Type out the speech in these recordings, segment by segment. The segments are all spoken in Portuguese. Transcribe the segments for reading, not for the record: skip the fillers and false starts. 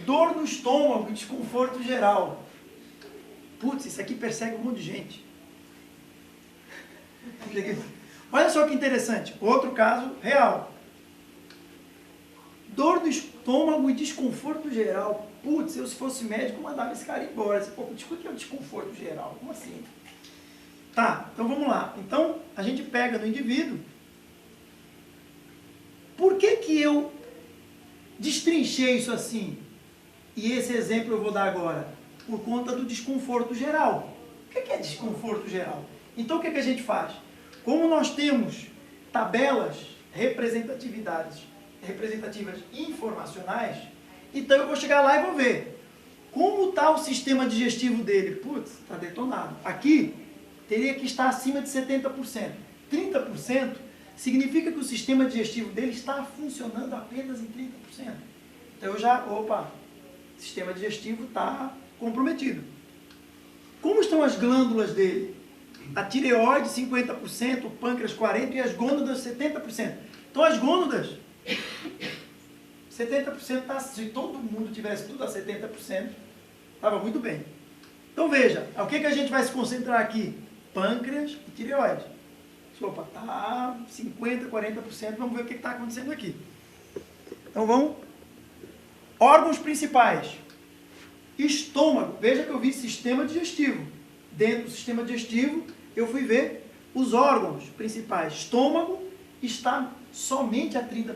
Dor no estômago e desconforto geral. Putz, isso aqui persegue um monte de gente. Olha só que interessante. Outro caso real. Dor no estômago e desconforto geral. Putz, eu se fosse médico, mandava esse cara embora. Pô, o que é o desconforto geral? Como assim? Tá, então vamos lá. Então, a gente pega no indivíduo. Por que que eu destrinchei isso assim? E esse exemplo eu vou dar agora. Por conta do desconforto geral. O que é desconforto geral? Então, o que a gente faz? Como nós temos tabelas representativas informacionais, então eu vou chegar lá e vou ver como está o sistema digestivo dele. Putz, está detonado. Aqui, teria que estar acima de 70%. 30% significa que o sistema digestivo dele está funcionando apenas em 30%. Então eu já, opa, o sistema digestivo está comprometido. Como estão as glândulas dele? A tireoide 50%, o pâncreas 40% e as gônadas 70%. Então as gônadas, 70%, tá, se todo mundo tivesse tudo a 70%, estava muito bem. Então veja, o que a gente vai se concentrar aqui? Pâncreas e tireoide. Opa, está 50%, 40%, vamos ver o que está acontecendo aqui. Então vamos. Órgãos principais. Estômago. Veja que eu vi sistema digestivo. Dentro do sistema digestivo, eu fui ver os órgãos principais. Estômago está somente a 30%.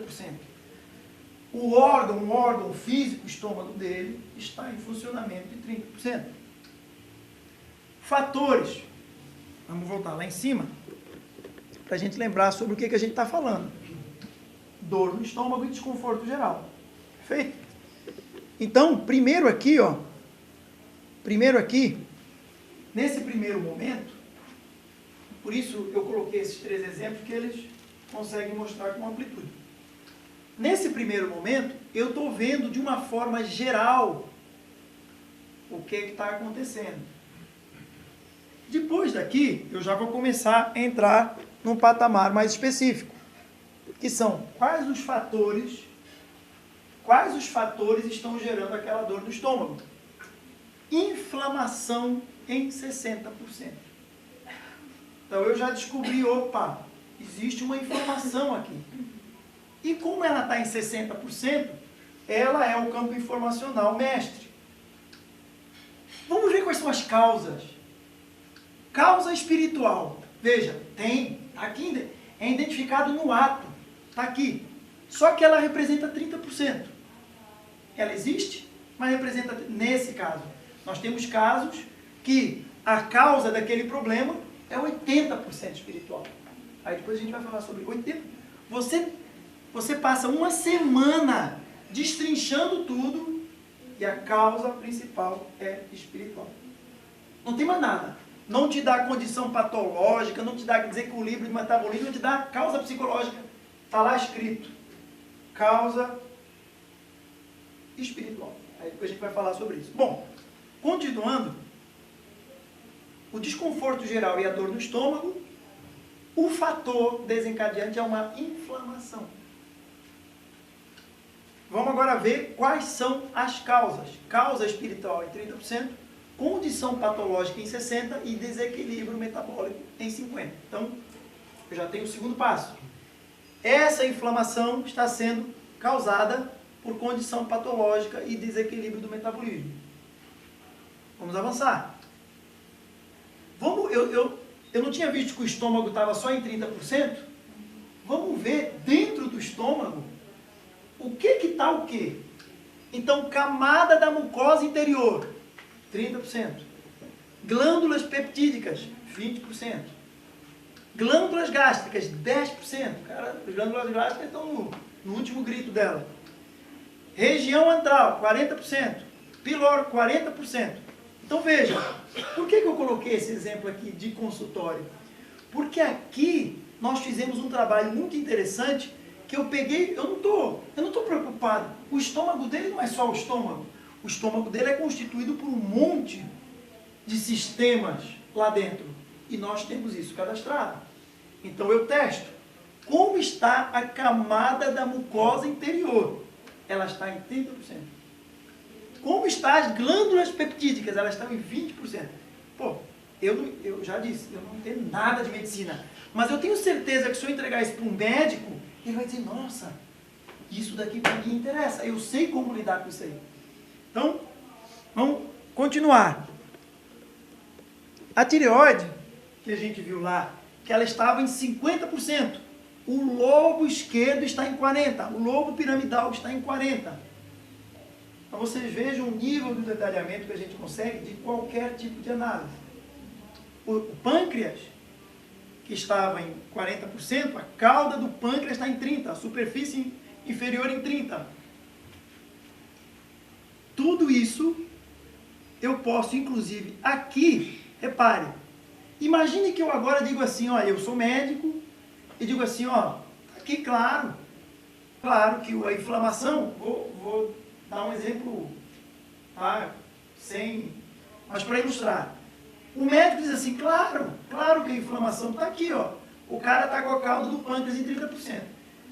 Um órgão físico, o estômago dele, está em funcionamento de 30%. Fatores. Vamos voltar lá em cima, para a gente lembrar sobre o que a gente está falando. Dor no estômago e desconforto geral. Perfeito? Então, primeiro aqui, nesse primeiro momento, por isso eu coloquei esses 3 exemplos que eles conseguem mostrar com amplitude. Nesse primeiro momento, eu estou vendo de uma forma geral o que está acontecendo. Depois daqui, eu já vou começar a entrar num patamar mais específico, que são quais os fatores estão gerando aquela dor no estômago. Inflamação em 60%. Então eu já descobri, opa, existe uma inflamação aqui. E como ela está em 60%, ela é o campo informacional mestre. Vamos ver quais são as causas. Causa espiritual. Veja, está aqui, é identificado no ato. Está aqui. Só que ela representa 30%. Ela existe, mas representa, nesse caso. Nós temos casos que a causa daquele problema é 80% espiritual. Aí depois a gente vai falar sobre 80%. Você passa uma semana destrinchando tudo e a causa principal é espiritual. Não tem mais nada. Não te dá condição patológica, não te dá desequilíbrio de metabolismo, não te dá causa psicológica. Está lá escrito. Causa espiritual. Aí depois a gente vai falar sobre isso. Bom, continuando, o desconforto geral e a dor no estômago, o fator desencadeante é uma inflamação. Vamos agora ver quais são as causas. Causa espiritual em 30%, condição patológica em 60% e desequilíbrio metabólico em 50%. Então, eu já tenho o segundo passo. Essa inflamação está sendo causada por condição patológica e desequilíbrio do metabolismo. Vamos avançar. Eu não tinha visto que o estômago estava só em 30%. Vamos ver dentro do estômago o que está o quê? Então, camada da mucosa interior, 30%. Glândulas peptídicas, 20%. Glândulas gástricas, 10%. Cara, as glândulas gástricas estão no último grito dela. Região antral, 40%. Piloro, 40%. Então veja, por que eu coloquei esse exemplo aqui de consultório? Porque aqui nós fizemos um trabalho muito interessante que eu peguei, eu não estou preocupado. O estômago dele não é só o estômago. O estômago dele é constituído por um monte de sistemas lá dentro. E nós temos isso cadastrado. Então eu testo. Como está a camada da mucosa interior? Ela está em 30%. Como estão as glândulas peptídicas? Elas estão em 20%. Pô, eu já disse, eu não entendo nada de medicina, mas eu tenho certeza que se eu entregar isso para um médico, ele vai dizer, nossa, isso daqui para mim interessa, eu sei como lidar com isso aí. Então, vamos continuar. A tireoide, que a gente viu lá, que ela estava em 50%. O lobo esquerdo está em 40%. O lobo piramidal está em 40%. Então, vocês vejam o nível do detalhamento que a gente consegue de qualquer tipo de análise. O pâncreas, que estava em 40%, a cauda do pâncreas está em 30%, a superfície inferior em 30%. Tudo isso eu posso, inclusive, aqui, repare, imagine que eu agora digo assim, ó, eu sou médico, e digo assim, ó, aqui claro que a inflamação, vou dar um exemplo, tá, mas para ilustrar. O médico diz assim, claro que a inflamação está aqui, ó, o cara está com a cauda do pâncreas em 30%.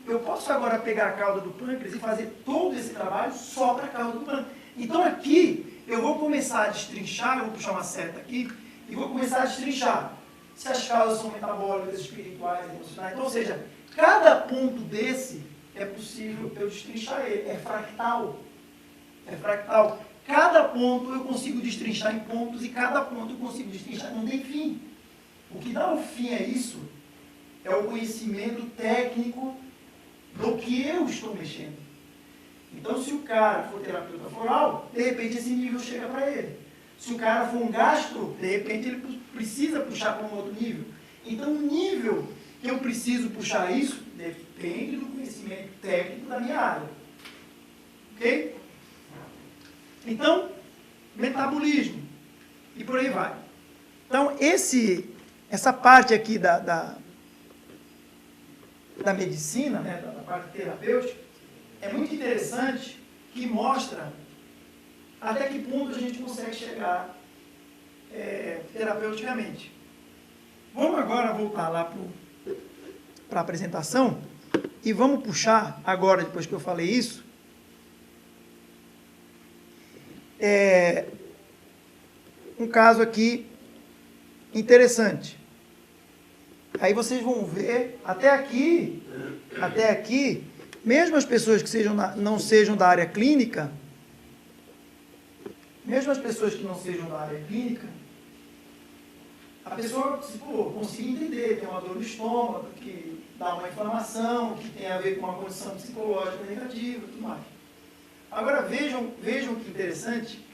Eu posso agora pegar a cauda do pâncreas e fazer todo esse trabalho só para a cauda do pâncreas. Então aqui, eu vou começar a destrinchar, eu vou puxar uma seta aqui, e vou começar a destrinchar se as causas são metabólicas, espirituais, emocionais. Então, ou seja, cada ponto desse é possível eu destrinchar ele. É fractal. É fractal. Cada ponto eu consigo destrinchar em pontos e cada ponto eu consigo destrinchar. Não tem fim. O que dá o fim a isso é o conhecimento técnico do que eu estou mexendo. Então, se o cara for terapeuta floral, de repente esse nível chega para ele. Se o cara for um gastro, de repente ele precisa puxar para um outro nível. Então, o nível que eu preciso puxar isso depende do conhecimento técnico da minha área. Ok? Então, metabolismo. E por aí vai. Então, essa parte aqui da medicina, né, da parte terapêutica, é muito interessante, que mostra até que ponto a gente consegue chegar terapeuticamente. Vamos agora voltar lá para a apresentação e vamos puxar agora, depois que eu falei isso, um caso aqui interessante. Aí vocês vão ver, até aqui, mesmo as pessoas que não sejam da área clínica, a pessoa, consegue entender, tem uma dor no estômago, que dá uma inflamação, que tem a ver com uma condição psicológica negativa e tudo mais. Agora vejam que interessante,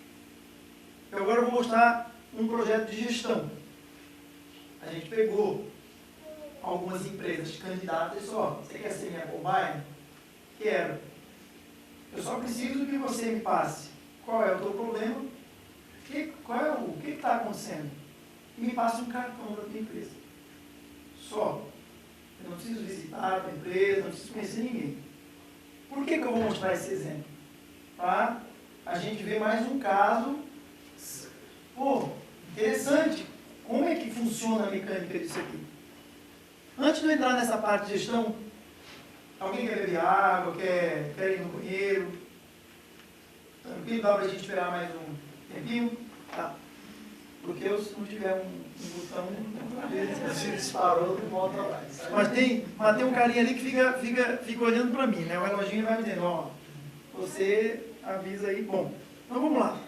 eu agora vou mostrar um projeto de gestão. A gente pegou algumas empresas candidatas e disse, você quer ser minha cobaia? Quero. Eu só preciso que você me passe qual é o teu problema, o que está acontecendo, e me passe um cartão da tua empresa. Só. Eu não preciso visitar a tua empresa, não preciso conhecer ninguém. Por que eu vou mostrar esse exemplo? Tá? A gente vê mais um caso, interessante, como é que funciona a mecânica disso aqui? Antes de eu entrar nessa parte de gestão, alguém quer beber água, quer ir no banheiro? Tranquilo, dá para a gente esperar mais um tempinho? Tá. Porque se não tiver um botão, a gente disparou e volta lá. Mas tem um carinha ali que fica olhando para mim, né? O reloginho vai me dizendo, você avisa aí. Bom, então vamos lá.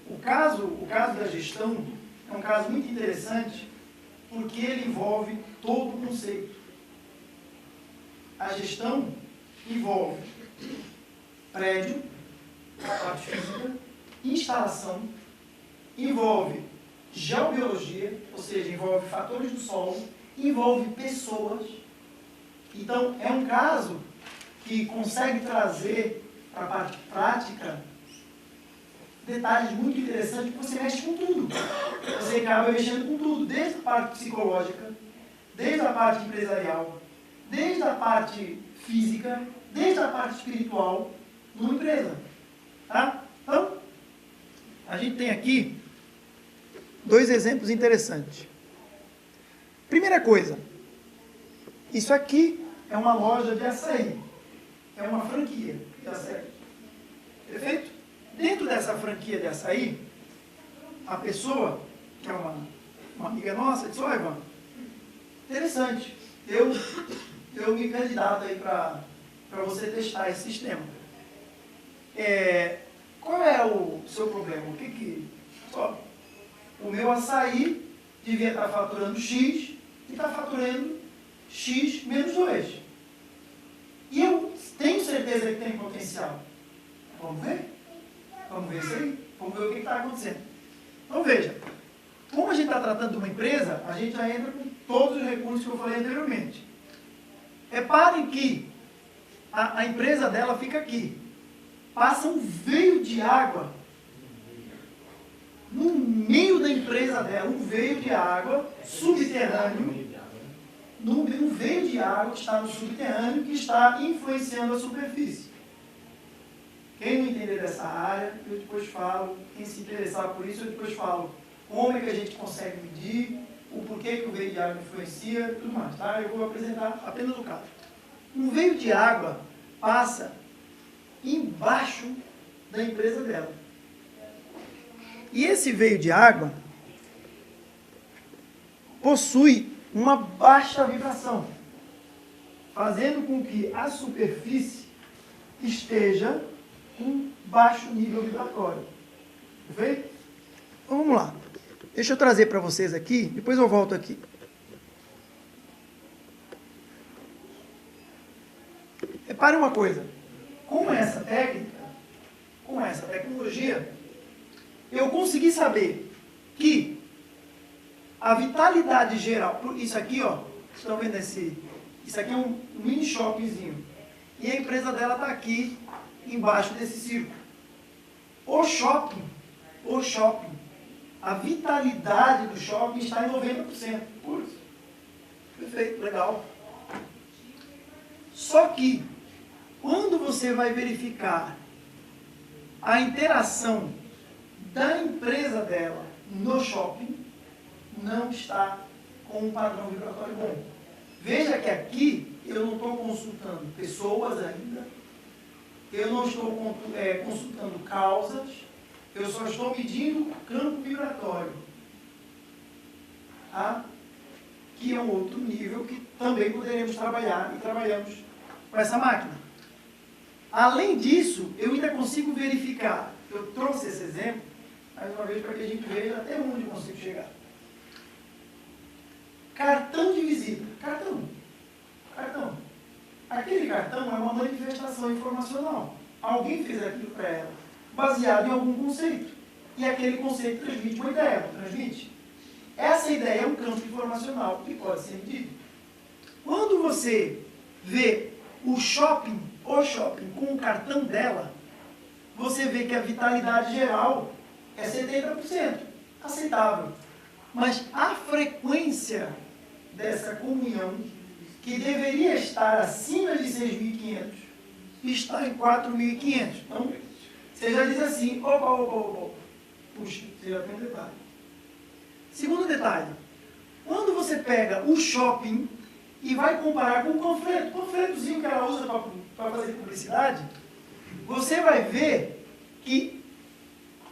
O caso da gestão é um caso muito interessante, porque ele envolve todo o conceito. A gestão envolve prédio, parte física, instalação, envolve geobiologia, ou seja, envolve fatores do solo, envolve pessoas. Então, é um caso que consegue trazer para a parte prática detalhes muito interessantes, porque você mexe com tudo. Você acaba mexendo com tudo, desde a parte psicológica, desde a parte empresarial, desde a parte física, desde a parte espiritual, numa empresa. Tá? Então, a gente tem aqui 2 exemplos interessantes. Primeira coisa, isso aqui é uma loja de açaí. É uma franquia de açaí. franquia de açaí, a pessoa, que é uma amiga nossa, disse, olha, Ivan, interessante, eu me candidato aí para você testar esse sistema. Qual é o seu problema? Só, o meu açaí devia estar faturando X e está faturando X menos 2. E eu tenho certeza que tem potencial. Vamos ver? Vamos ver isso aí? Vamos ver o que está acontecendo. Então veja, como a gente está tratando de uma empresa, a gente já entra com todos os recursos que eu falei anteriormente. Reparem que a empresa dela fica aqui. Passa um veio de água no meio da empresa dela, um veio de água subterrâneo, um veio de água que está no subterrâneo, que está influenciando a superfície. Quem não entender dessa área, eu depois falo. Quem se interessar por isso, eu depois falo como é que a gente consegue medir, o porquê que o veio de água influencia e tudo mais. Tá? Eu vou apresentar apenas o caso. Um veio de água passa embaixo da empresa dela. E esse veio de água possui uma baixa vibração, fazendo com que a superfície esteja com baixo nível vibratório. Perfeito? Então vamos lá. Deixa eu trazer para vocês aqui, depois eu volto aqui. Repare uma coisa. Com essa técnica, com essa tecnologia, eu consegui saber que a vitalidade geral, isso aqui, ó, vocês estão vendo isso aqui é um mini shoppingzinho, e a empresa dela está aqui embaixo desse círculo. O shopping, a vitalidade do shopping está em 90%. Putz, perfeito, legal. Só que, quando você vai verificar a interação da empresa dela no shopping, não está com um padrão vibratório bom. Veja que aqui eu não estou consultando pessoas ainda, eu não estou consultando causas, eu só estou medindo o campo vibratório. Tá? Que é um outro nível que também poderemos trabalhar e trabalhamos com essa máquina. Além disso, eu ainda consigo verificar, eu trouxe esse exemplo, mais uma vez para que a gente veja até onde eu consigo chegar. Cartão de visita. Cartão. Aquele cartão é uma manifestação informacional. Alguém fez aquilo para ela, baseado em algum conceito. E aquele conceito transmite uma ideia, não transmite? Essa ideia é um campo informacional que pode ser medido. Quando você vê o shopping com o cartão dela, você vê que a vitalidade geral é 70%, aceitável. Mas a frequência dessa comunhão, que deveria estar acima de 6.500, está em 4.500. Então, você já diz assim, opa. Puxa, você já tem um detalhe. Segundo detalhe, quando você pega o shopping e vai comparar com o panfletozinho que ela usa para fazer publicidade, você vai ver que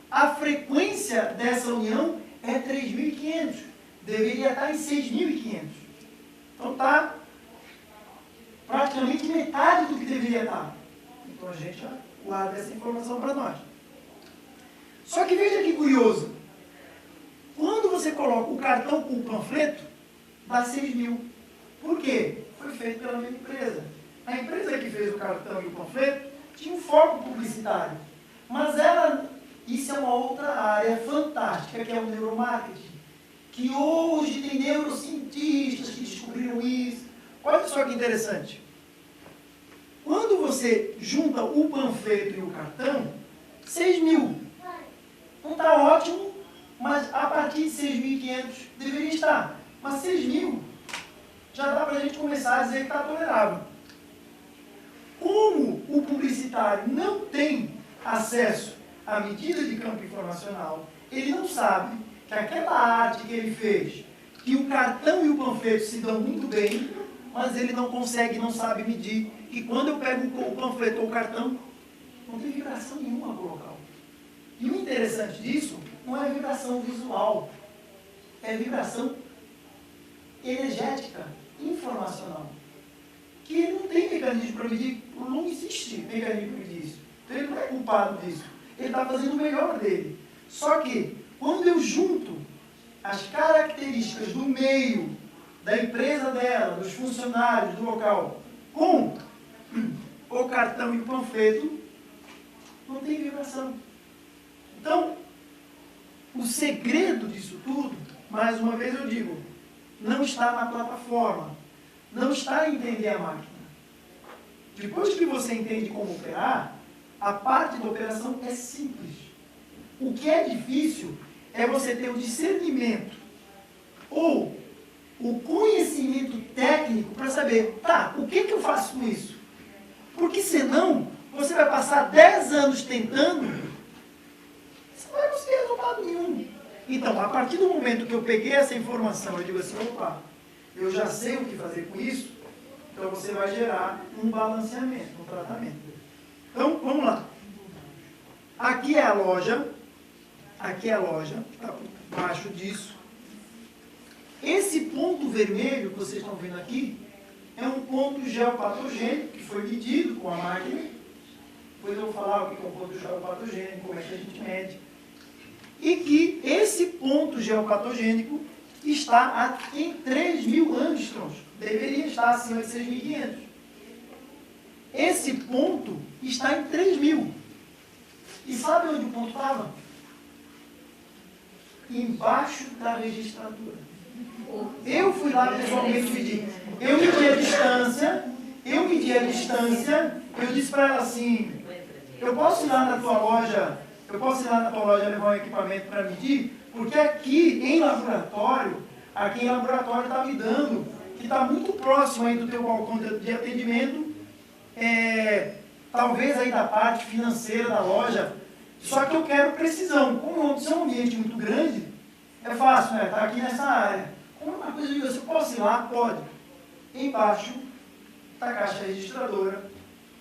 a frequência dessa união é 3.500. Deveria estar em 6.500. Então está praticamente metade do que deveria estar. Então a gente já guarda essa informação para nós. Só que veja que curioso. Quando você coloca o cartão com o panfleto, dá 6.000. Por quê? Foi feito pela mesma empresa. A empresa que fez o cartão e o panfleto tinha um foco publicitário. Mas isso é uma outra área fantástica, que é o neuromarketing. Que hoje tem neurocientistas que descobriram isso. Olha só que interessante. Quando você junta o panfleto e o cartão, 6.000. Não está ótimo, mas a partir de 6.500 deveria estar. Mas 6.000 já dá para a gente começar a dizer que está tolerável. Como o publicitário não tem acesso à medida de campo informacional, ele não sabe que aquela arte que ele fez, que o cartão e o panfleto se dão muito bem, mas ele não consegue, não sabe medir, que quando eu pego o panfleto ou o cartão, não tem vibração nenhuma pro local. E o interessante disso não é vibração visual, é vibração energética, informacional. Que ele não tem mecanismo para medir, não existe mecanismo para medir isso. Então ele não é culpado disso. Ele está fazendo o melhor dele. Só que, quando eu junto as características do meio, da empresa dela, dos funcionários, do local, com o cartão e o panfleto, não tem vibração. Então, o segredo disso tudo, mais uma vez eu digo, não está na plataforma, não está em entender a máquina. Depois que você entende como operar, a parte da operação é simples. O que é difícil é você ter o discernimento ou o conhecimento técnico para saber, tá, o que eu faço com isso? Porque senão, você vai passar 10 anos tentando, você não vai conseguir resultado nenhum. Então, a partir do momento que eu peguei essa informação, eu digo assim, opa, eu já sei o que fazer com isso, então você vai gerar um balanceamento, um tratamento. Então, vamos lá. Aqui é a loja, está por baixo disso. Esse ponto vermelho que vocês estão vendo aqui, é um ponto geopatogênico que foi medido com a máquina. Depois eu vou falar o que é um ponto geopatogênico, como é que a gente mede. E que esse ponto geopatogênico está em 3.000 angstroms. Deveria estar acima de 6.500. Esse ponto está em 3.000. E sabe onde o ponto estava? Embaixo da registradora. Eu fui lá pessoalmente medir. Eu medi a distância, eu disse para ela assim, eu posso ir lá na tua loja levar um equipamento para medir, porque aqui em laboratório está me dando, que está muito próximo aí do teu balcão de atendimento, talvez aí da parte financeira da loja, só que eu quero precisão. Como é um ambiente muito grande, é fácil, né? Está aqui nessa área. Como uma coisa de você, posso ir lá? Pode. Embaixo da caixa registradora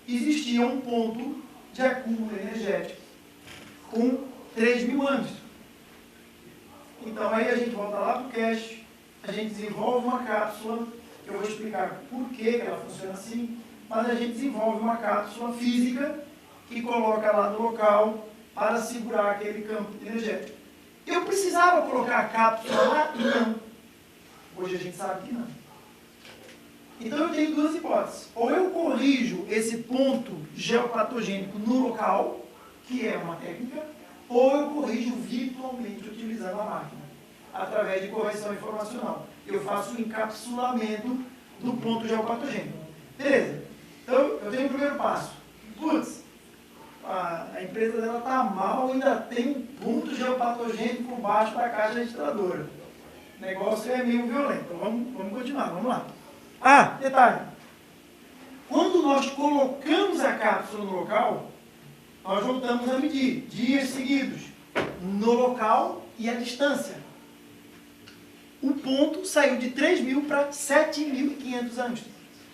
existia um ponto de acúmulo energético com 3.000 anos. Então aí a gente volta lá para o cache, a gente desenvolve uma cápsula, que eu vou explicar por que ela funciona assim, mas a gente desenvolve uma cápsula física que coloca lá no local para segurar aquele campo energético. Eu precisava colocar a cápsula lá? Não. Hoje a gente sabe que não. Então eu tenho duas hipóteses. Ou eu corrijo esse ponto geopatogênico no local, que é uma técnica, ou eu corrijo virtualmente utilizando a máquina, através de correção informacional. Eu faço o encapsulamento do ponto geopatogênico. Beleza. Então eu tenho o primeiro passo. Putz, a empresa dela está mal, ainda tem um ponto geopatogênico por baixo da caixa registradora. O negócio é meio violento. Então vamos continuar, vamos lá. Detalhe. Quando nós colocamos a cápsula no local, nós voltamos a medir dias seguidos, no local e a distância. O ponto saiu de 3.000 para 7.500 angstroms.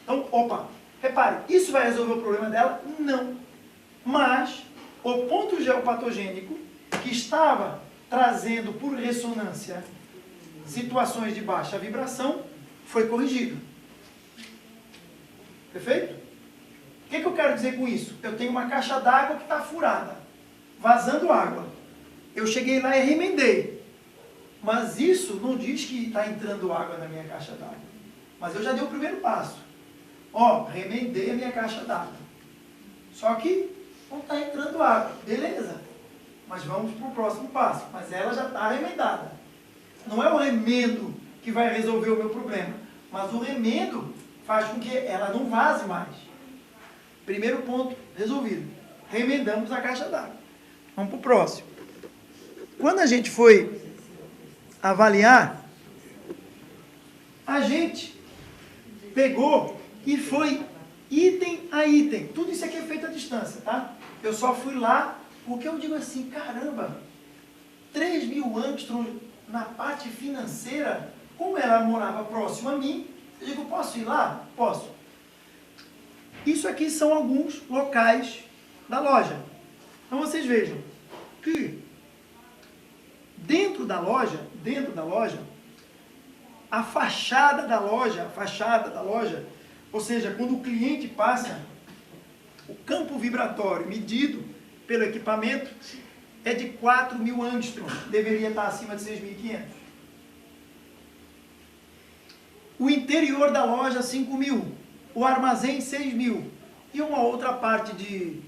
Então, repare, isso vai resolver o problema dela? Não. Mas o ponto geopatogênico, que estava trazendo por ressonância situações de baixa vibração, foi corrigido. Perfeito? O que eu quero dizer com isso? Eu tenho uma caixa d'água que está furada, vazando água. Eu cheguei lá e remendei. Mas isso não diz que está entrando água na minha caixa d'água. Mas eu já dei o primeiro passo. Remendei a minha caixa d'água. Só que não está entrando água. Beleza. Mas vamos para o próximo passo. Mas ela já está remendada. Não é o remendo que vai resolver o meu problema. Mas o remendo faz com que ela não vaze mais. Primeiro ponto resolvido. Remendamos a caixa d'água. Vamos para o próximo. Quando a gente foi avaliar, a gente pegou e foi item a item. Tudo isso aqui é feito à distância, tá? Eu só fui lá porque eu digo assim, caramba, 3.000 angstroms na parte financeira, como ela morava próximo a mim, eu digo, posso ir lá? Posso. Isso aqui são alguns locais da loja. Então vocês vejam, que dentro da loja, a fachada da loja, ou seja, quando o cliente passa, o campo vibratório medido pelo equipamento é de 4.000 angstroms, deveria estar acima de 6.500. O interior da loja, 5.000. O armazém, 6.000. E uma outra parte de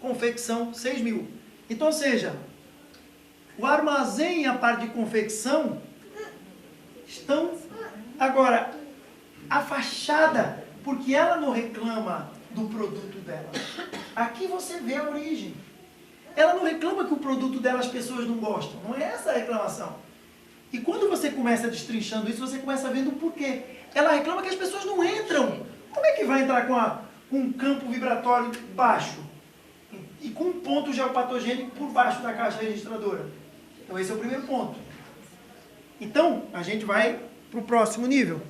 confecção, 6.000. Então, ou seja, o armazém e a parte de confecção estão... Agora, a fachada, porque ela não reclama do produto dela. Aqui você vê a origem. Ela não reclama que o produto dela as pessoas não gostam. Não é essa a reclamação. E quando você começa destrinchando isso, você começa vendo o porquê. Ela reclama que as pessoas não entram. Como é que vai entrar com um campo vibratório baixo? E com um ponto geopatogênico por baixo da caixa registradora? Então esse é o primeiro ponto. Então, a gente vai para o próximo nível.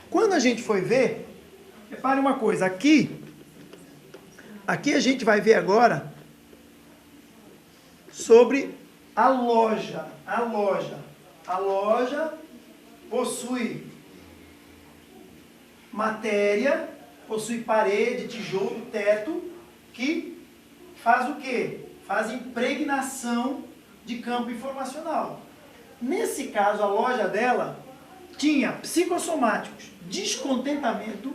Quando a gente for ver, repare uma coisa, aqui a gente vai ver agora sobre a loja. A loja possui matéria, possui parede, tijolo, teto, que faz o quê? Faz impregnação de campo informacional. Nesse caso, a loja dela tinha psicossomáticos, descontentamento,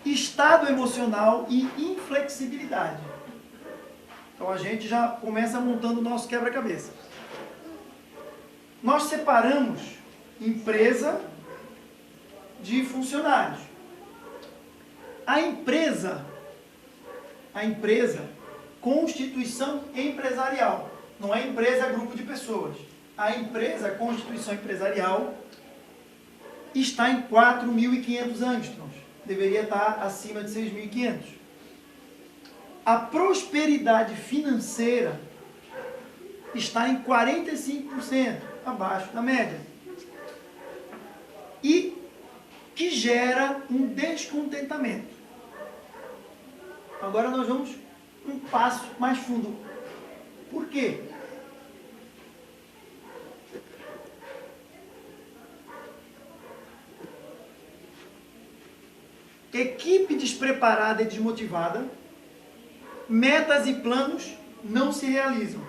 estado emocional e inflexibilidade. Então a gente já começa montando o nosso quebra-cabeça. Nós separamos empresa de funcionários. A empresa, constituição empresarial. Não é empresa, grupo de pessoas. A empresa, constituição empresarial, está em 4.500 angstroms. Deveria estar acima de 6.500. A prosperidade financeira está em 45%, abaixo da média. E que gera um descontentamento. Agora nós vamos um passo mais fundo. Por quê? Equipe despreparada e desmotivada, metas e planos não se realizam.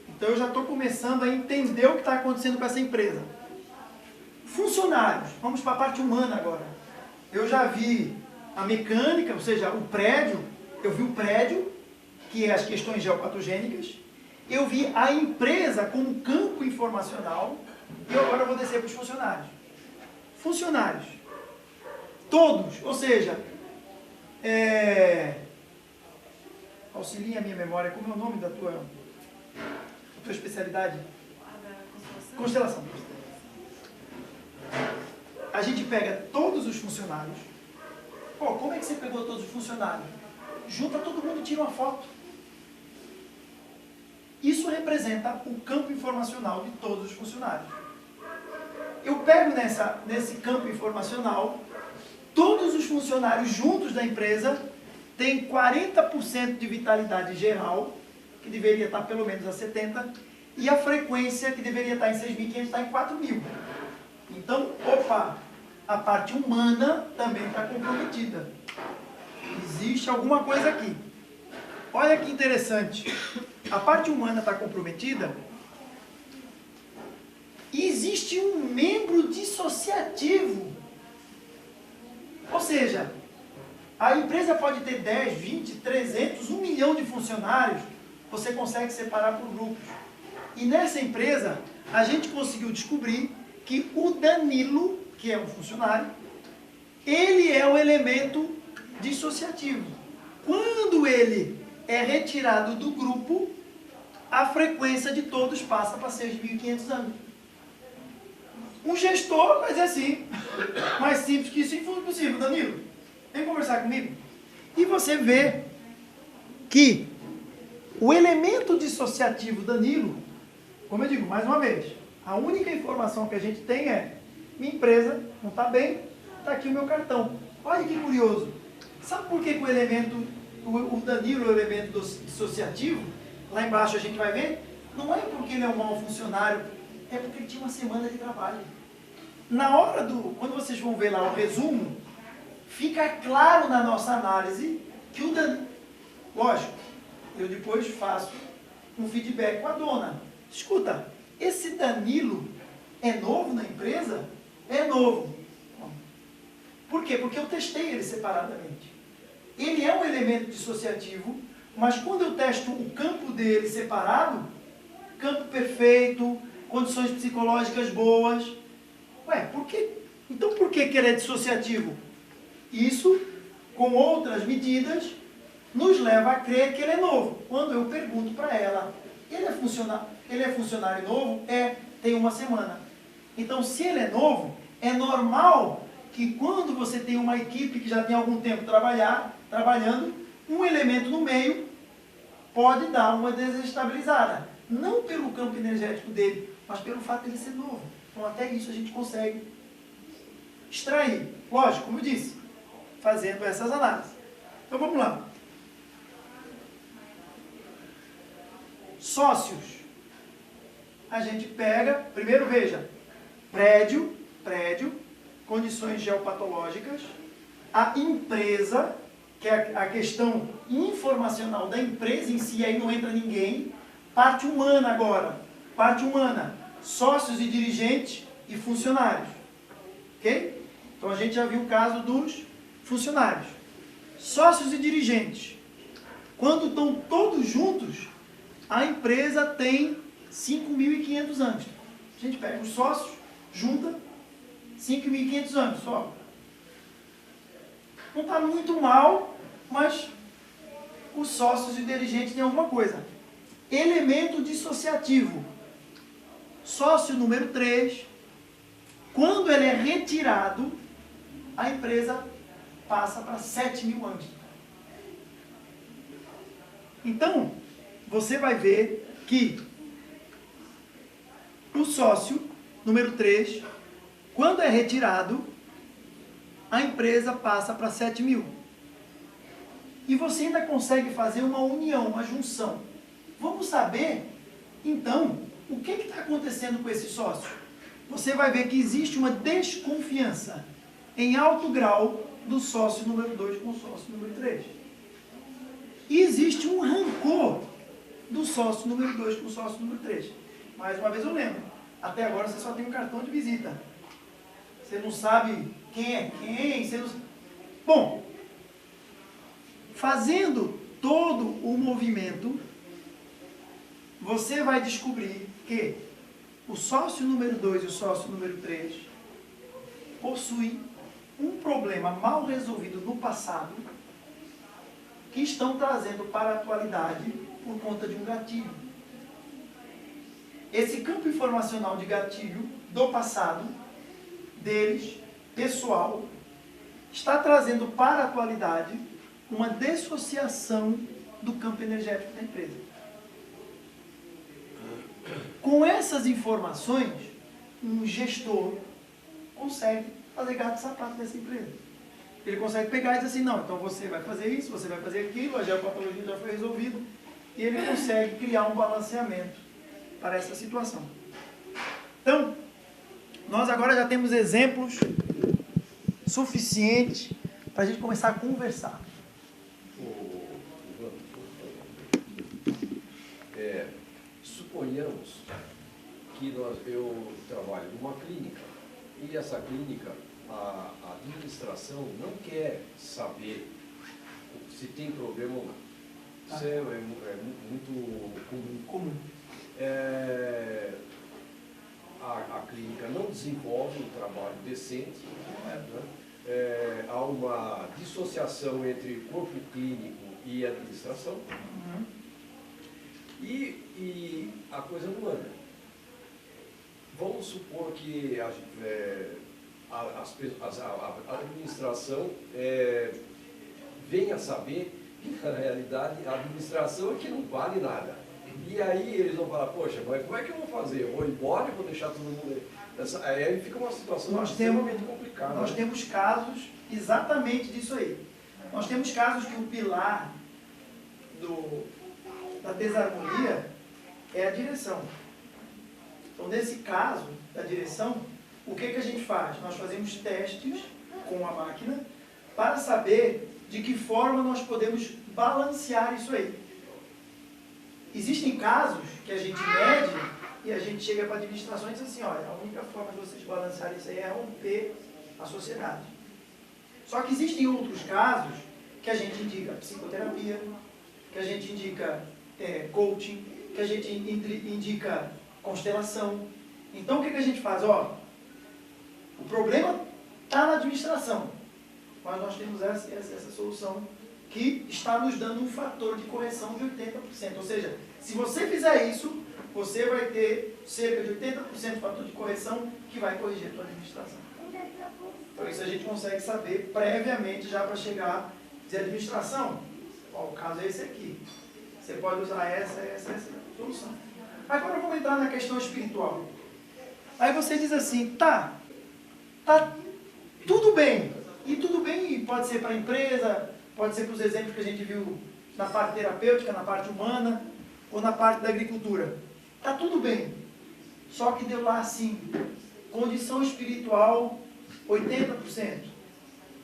Então eu já estou começando a entender o que está acontecendo com essa empresa. Funcionários, vamos para a parte humana agora. Eu já vi a mecânica, ou seja, o prédio, que é as questões geopatogênicas, eu vi a empresa como campo informacional, e agora eu vou descer para os funcionários. Funcionários. Todos, ou seja, auxilia a minha memória, como é o nome da tua especialidade? Constelação. A gente pega todos os funcionários. Como é que você pegou todos os funcionários? Junta todo mundo e tira uma foto. Isso representa o campo informacional de todos os funcionários. Eu pego nesse campo informacional, todos os funcionários juntos da empresa têm 40% de vitalidade geral, que deveria estar pelo menos a 70%, e a frequência, que deveria estar em 6.500, está em 4.000. Então, a parte humana também está comprometida. Existe alguma coisa aqui. Olha que interessante. A parte humana está comprometida e existe um membro dissociativo. Ou seja, a empresa pode ter 10, 20, 300, 1 milhão de funcionários, você consegue separar por grupos. E nessa empresa, a gente conseguiu descobrir que o Danilo, que é um funcionário, ele é o elemento dissociativo. Quando ele é retirado do grupo, a frequência de todos passa para 6.500 anos. Um gestor vai dizer assim, mais simples que isso é impossível. Danilo, vem conversar comigo. E você vê que o elemento dissociativo Danilo, como eu digo, mais uma vez, a única informação que a gente tem é: minha empresa não está bem, está aqui o meu cartão. Olha que curioso. Sabe por que o elemento o Danilo é o elemento dissociativo, lá embaixo a gente vai ver, não é porque ele é um mau funcionário, é porque ele tinha uma semana de trabalho. Na hora quando vocês vão ver lá o resumo, fica claro na nossa análise que o Danilo, lógico, eu depois faço um feedback com a dona. Escuta, esse Danilo é novo na empresa? É novo. Por quê? Porque eu testei ele separadamente. Ele é um elemento dissociativo, mas quando eu testo o campo dele separado, campo perfeito, condições psicológicas boas. Ué, por quê? Então por que ele é dissociativo? Isso, com outras medidas, nos leva a crer que ele é novo. Quando eu pergunto para ela, ele é funcionário novo? Tem uma semana. Então, se ele é novo, é normal que quando você tem uma equipe que já tem algum tempo trabalhando, um elemento no meio pode dar uma desestabilizada. Não pelo campo energético dele, mas pelo fato de ele ser novo. Então, até isso a gente consegue extrair. Lógico, como eu disse, fazendo essas análises. Então, vamos lá. Sócios. A gente pega, primeiro veja, prédio, condições geopatológicas, a empresa, que é a questão informacional da empresa em si, aí não entra ninguém, parte humana agora, sócios e dirigentes e funcionários, ok? Então a gente já viu o caso dos funcionários. Sócios e dirigentes, quando estão todos juntos, a empresa tem 5.500 anos. A gente pega os sócios, junta 5.500 anos só. Não está muito mal, mas os sócios e dirigentes têm alguma coisa. Elemento dissociativo. Sócio número 3, quando ele é retirado, a empresa passa para 7.000 anos. Então, você vai ver que o sócio número 3, quando é retirado, a empresa passa para 7.000. E você ainda consegue fazer uma união, uma junção. Vamos saber, então, o que está acontecendo com esse sócio? Você vai ver que existe uma desconfiança em alto grau do sócio número 2 com o sócio número 3. E existe um rancor do sócio número 2 com o sócio número 3. Mais uma vez eu lembro, até agora você só tem um cartão de visita. Você não sabe quem é quem, você não... Bom, fazendo todo o movimento, você vai descobrir que o sócio número 2 e o sócio número 3 possuem um problema mal resolvido no passado que estão trazendo para a atualidade por conta de um gatilho. Esse campo informacional de gatilho do passado deles, pessoal, está trazendo para a atualidade uma dissociação do campo energético da empresa. Com essas informações, um gestor consegue fazer gato e sapato dessa empresa. Ele consegue pegar e dizer assim, não, então você vai fazer isso, você vai fazer aquilo, a geopatologia já foi resolvida, e ele consegue criar um balanceamento para essa situação. Então, nós agora já temos exemplos suficientes para a gente começar a conversar. Suponhamos que eu trabalho numa clínica e essa clínica, a administração não quer saber se tem problema ou não. Isso é muito comum. A clínica não desenvolve um trabalho decente, né? Há uma dissociação entre corpo clínico e administração, e a coisa não anda. Vamos supor que a administração venha a saber que, na realidade, a administração é que não vale nada. E aí eles vão falar, poxa, mas como é que eu vou fazer? Eu vou embora, eu vou deixar todo mundo... Aí fica uma situação extremamente complicada. Nós temos casos exatamente disso aí. Nós temos casos que o pilar da desarmonia é a direção. Então, nesse caso da direção, o que a gente faz? Nós fazemos testes com a máquina para saber de que forma nós podemos balancear isso aí. Existem casos que a gente mede e a gente chega para a administração e diz assim, olha, a única forma de vocês balancearem isso aí é romper a sociedade. Só que existem outros casos que a gente indica psicoterapia, que a gente indica coaching, que a gente indica constelação. Então, o que a gente faz? Ó, o problema está na administração, mas nós temos essa solução que está nos dando um fator de correção de 80%. Ou seja, se você fizer isso, você vai ter cerca de 80% de fator de correção que vai corrigir a sua administração. Então, isso a gente consegue saber previamente já para chegar e dizer, administração, ó, o caso é esse aqui. Você pode usar essa solução. Agora vamos entrar na questão espiritual. Aí você diz assim, tá tudo bem. E tudo bem pode ser para a empresa, pode ser para os exemplos que a gente viu na parte terapêutica, na parte humana, ou na parte da agricultura. Tá tudo bem. Só que deu lá assim, condição espiritual 80%.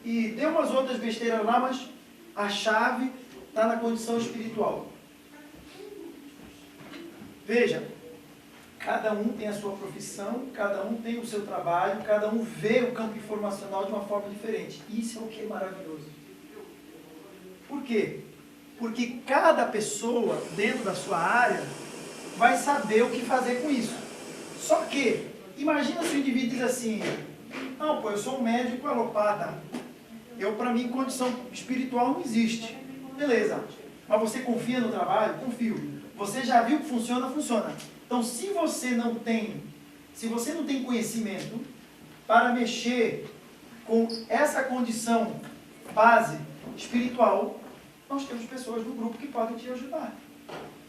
E deu umas outras besteiras lá, mas a chave está na condição espiritual. Veja, cada um tem a sua profissão, cada um tem o seu trabalho, cada um vê o campo informacional de uma forma diferente. Isso é o que é maravilhoso. Por quê? Porque cada pessoa dentro da sua área vai saber o que fazer com isso. Só que, imagina se o indivíduo diz assim, não, pô, eu sou um médico alopata. Para mim, condição espiritual não existe. Beleza. Mas você confia no trabalho? Confio. Você já viu que funciona? Funciona. Então, se você não tem conhecimento para mexer com essa condição base espiritual, nós temos pessoas no grupo que podem te ajudar.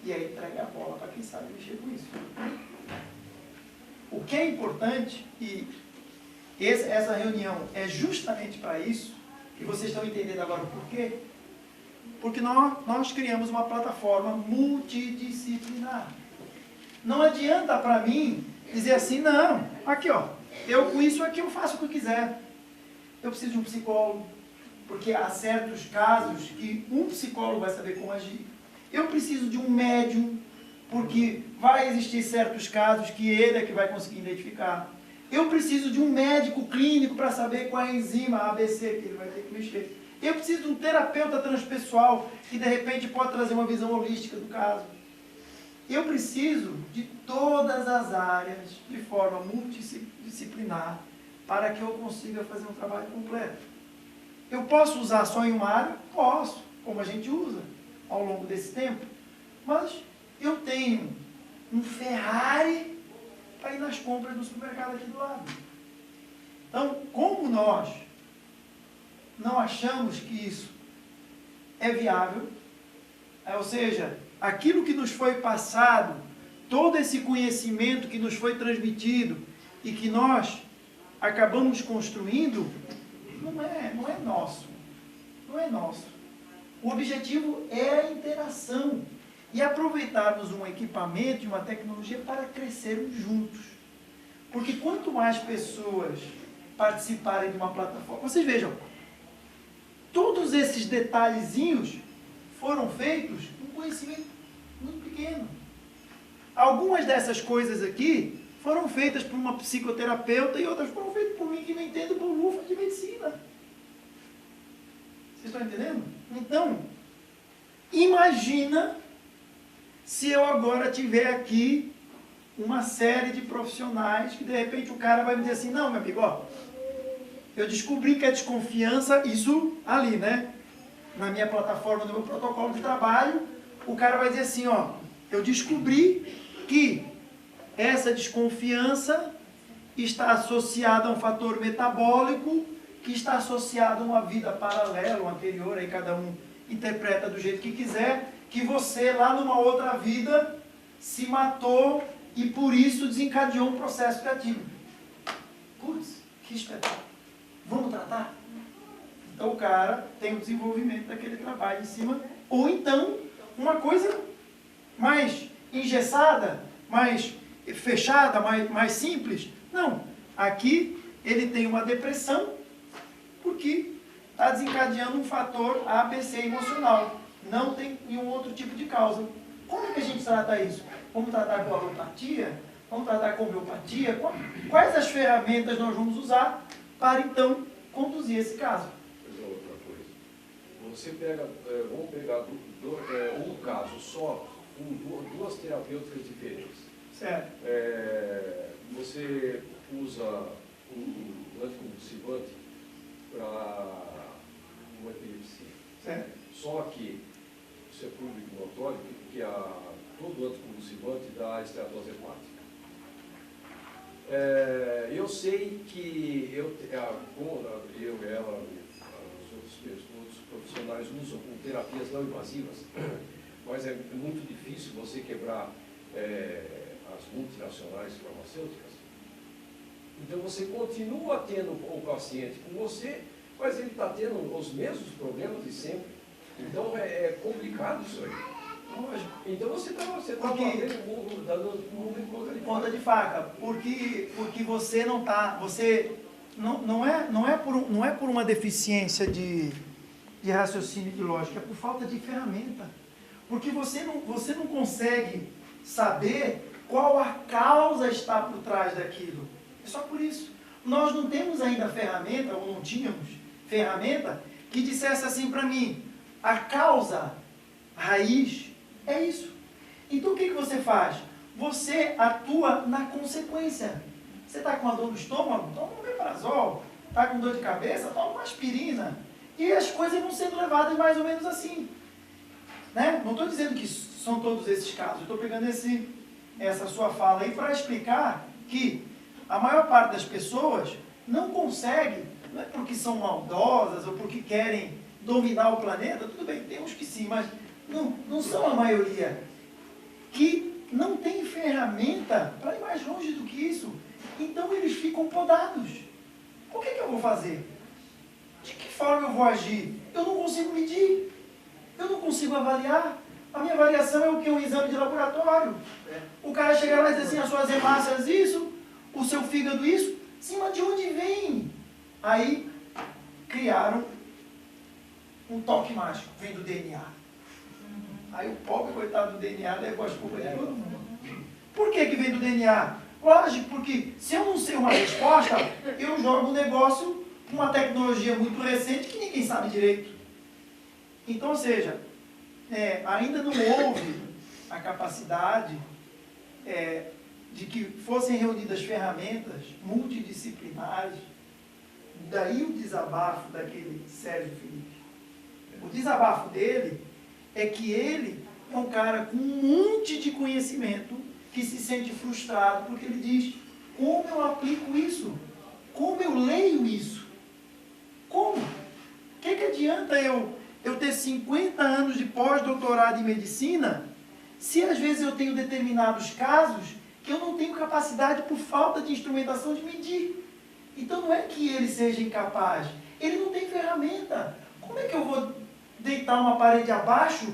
E aí entrega a bola para quem sabe mexer com isso. O que é importante, e essa reunião é justamente para isso, e vocês estão entendendo agora o porquê, porque nós criamos uma plataforma multidisciplinar. Não adianta para mim dizer assim, não, aqui ó, eu com isso aqui eu faço o que eu quiser. Eu preciso de um psicólogo, porque há certos casos que um psicólogo vai saber como agir. Eu preciso de um médium, porque vai existir certos casos que ele é que vai conseguir identificar. Eu preciso de um médico clínico para saber qual é a enzima ABC que ele vai ter que mexer. Eu preciso de um terapeuta transpessoal que de repente pode trazer uma visão holística do caso. Eu preciso de todas as áreas de forma multidisciplinar para que eu consiga fazer um trabalho completo. Eu posso usar só em uma área? Posso, como a gente usa ao longo desse tempo. Mas eu tenho um Ferrari para ir nas compras no supermercado aqui do lado. Então, como nós não achamos que isso é viável, ou seja, aquilo que nos foi passado, todo esse conhecimento que nos foi transmitido e que nós acabamos construindo, não é nosso. Não é nosso. O objetivo é a interação e aproveitarmos um equipamento e uma tecnologia para crescermos juntos. Porque quanto mais pessoas participarem de uma plataforma, vocês vejam, todos esses detalhezinhos foram feitos com conhecimento muito pequeno. Algumas dessas coisas aqui foram feitas por uma psicoterapeuta e outras foram feitas por mim que não entendo por lufa de medicina. Vocês estão entendendo? Então, imagina se eu agora tiver aqui uma série de profissionais que de repente o cara vai me dizer assim, não, meu amigo, ó, eu descobri que a desconfiança, isso ali, né? Na minha plataforma, no meu protocolo de trabalho, o cara vai dizer assim, ó, eu descobri que essa desconfiança está associada a um fator metabólico que está associado a uma vida paralela, ou anterior, aí cada um interpreta do jeito que quiser, que você lá numa outra vida se matou e por isso desencadeou um processo criativo. Putz, que espetáculo. Vamos tratar? Então o cara tem o desenvolvimento daquele trabalho em cima, ou então uma coisa mais engessada, mais fechada, mais simples. Não. Aqui ele tem uma depressão porque está desencadeando um fator ABC emocional. Não tem nenhum outro tipo de causa. Como é que a gente trata isso? Vamos tratar com alopatia? Vamos tratar com homeopatia? Quais as ferramentas nós vamos usar para, então, conduzir esse caso? Outra coisa. Você pega, vamos pegar um caso só, com duas terapêuticas diferentes. Certo. Você usa um anticonvulsivante para uma epilepsia. Certo. Só que isso é público notório que todo anticonvulsivante dá esteatose hepática. Eu sei que ela, os outros profissionais usam com terapias não invasivas, mas é muito difícil você quebrar as multinacionais farmacêuticas. Então você continua tendo o paciente com você, mas ele está tendo os mesmos problemas de sempre. Então é complicado isso aí. Lógico. Então você está dando ponta de faca, porque você não está, não é por uma deficiência de raciocínio de lógica, é por falta de ferramenta. Porque você não consegue saber qual a causa está por trás daquilo. É só por isso. Nós não temos ainda ferramenta, ou não tínhamos ferramenta, que dissesse assim para mim, a causa raiz é isso. Então o que você faz? Você atua na consequência. Você está com uma dor no estômago? Toma um omeprazol. Está com dor de cabeça? Toma uma aspirina. E as coisas vão sendo levadas mais ou menos assim. Né? Não estou dizendo que são todos esses casos. Estou pegando essa sua fala aí para explicar que a maior parte das pessoas não consegue, não é porque são maldosas ou porque querem dominar o planeta, tudo bem, tem uns que sim, mas não são a maioria, que não tem ferramenta para ir mais longe do que isso. Então eles ficam podados. O que eu vou fazer? De que forma eu vou agir? Eu não consigo medir, eu não consigo avaliar. A minha avaliação é o que? Um exame de laboratório. O cara chega lá e diz assim, as suas hemácias isso, o seu fígado isso, sim, mas de onde vem? Aí criaram um toque mágico, vem do DNA. Aí o pobre coitado do DNA levou as culpas de todo mundo. Por que vem do DNA? Lógico, porque se eu não sei uma resposta, eu jogo um negócio com uma tecnologia muito recente que ninguém sabe direito. Então, ou seja, ainda não houve a capacidade de que fossem reunidas ferramentas multidisciplinares. Daí o desabafo daquele Sérgio Felipe. O desabafo dele é que ele é um cara com um monte de conhecimento que se sente frustrado porque ele diz, como eu aplico isso? Como eu leio isso? Como? O que adianta eu ter 50 anos de pós-doutorado em medicina se às vezes eu tenho determinados casos que eu não tenho capacidade por falta de instrumentação de medir? Então não é que ele seja incapaz, ele não tem ferramenta. Como é que eu vou deitar uma parede abaixo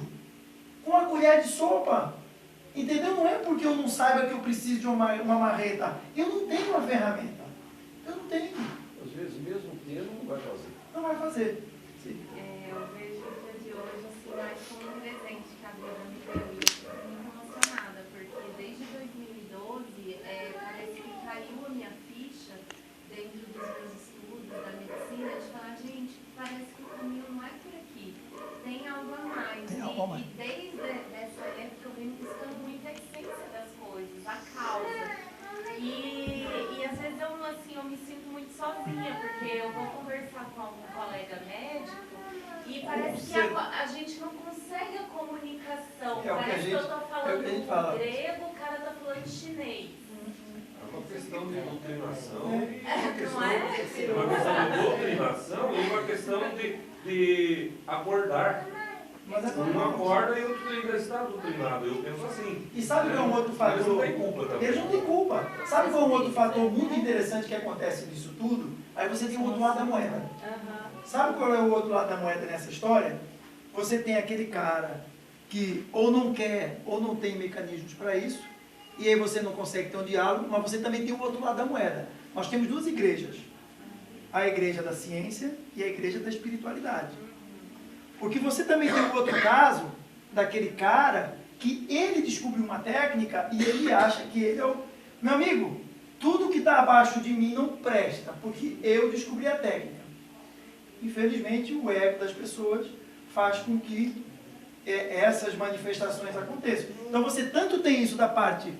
com uma colher de sopa? Entendeu? Não é porque eu não saiba que eu preciso de uma marreta. Eu não tenho uma ferramenta. Eu não tenho. Às vezes, mesmo tendo, não vai fazer. Não vai fazer. Sim. Eu vejo o dia de hoje assim, mais como um presente que a vida me deu. E eu fico muito emocionada, porque desde 2012 parece que caiu a minha ficha dentro dos meus estudos da medicina, de falar, gente, parece que o caminho não é por aqui. Tem algo a mais. Tem algo a mais. E desde essa época eu venho buscando muito a essência das coisas, a causa. E às vezes eu me sinto muito sozinha, porque eu vou conversar com algum colega médico e parece que a gente não consegue a comunicação. Parece que eu estou falando grego, o cara está falando chinês. É uma questão de doutrinação. Não é? É uma questão de doutrinação e uma questão de acordar. Mas Um acorda e outro ainda está doutrinado. Eu penso assim. E sabe qual é um outro fator? Eles não têm culpa também. Eles não têm culpa. Sabe qual é um outro fator muito interessante que acontece nisso tudo? Aí você tem o outro lado da moeda. Sabe qual é o outro lado da moeda nessa história? Você tem aquele cara que ou não quer ou não tem mecanismos para isso, e aí você não consegue ter um diálogo, mas você também tem o outro lado da moeda. Nós temos duas igrejas, a igreja da ciência e a igreja da espiritualidade. Porque você também tem o outro caso, daquele cara que ele descobriu uma técnica e ele acha que ele é o... Meu amigo, tudo que está abaixo de mim não presta, porque eu descobri a técnica. Infelizmente, o ego das pessoas faz com que essas manifestações aconteçam. Então, você tanto tem isso da parte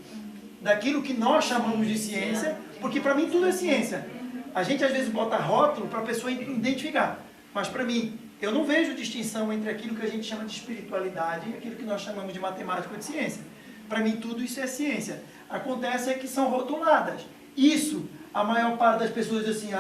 daquilo que nós chamamos de ciência, porque para mim tudo é ciência. A gente às vezes bota rótulo para a pessoa identificar, mas para mim, eu não vejo distinção entre aquilo que a gente chama de espiritualidade e aquilo que nós chamamos de matemática ou de ciência. Para mim, tudo isso é ciência. Acontece é que são rotuladas. Isso, a maior parte das pessoas diz assim,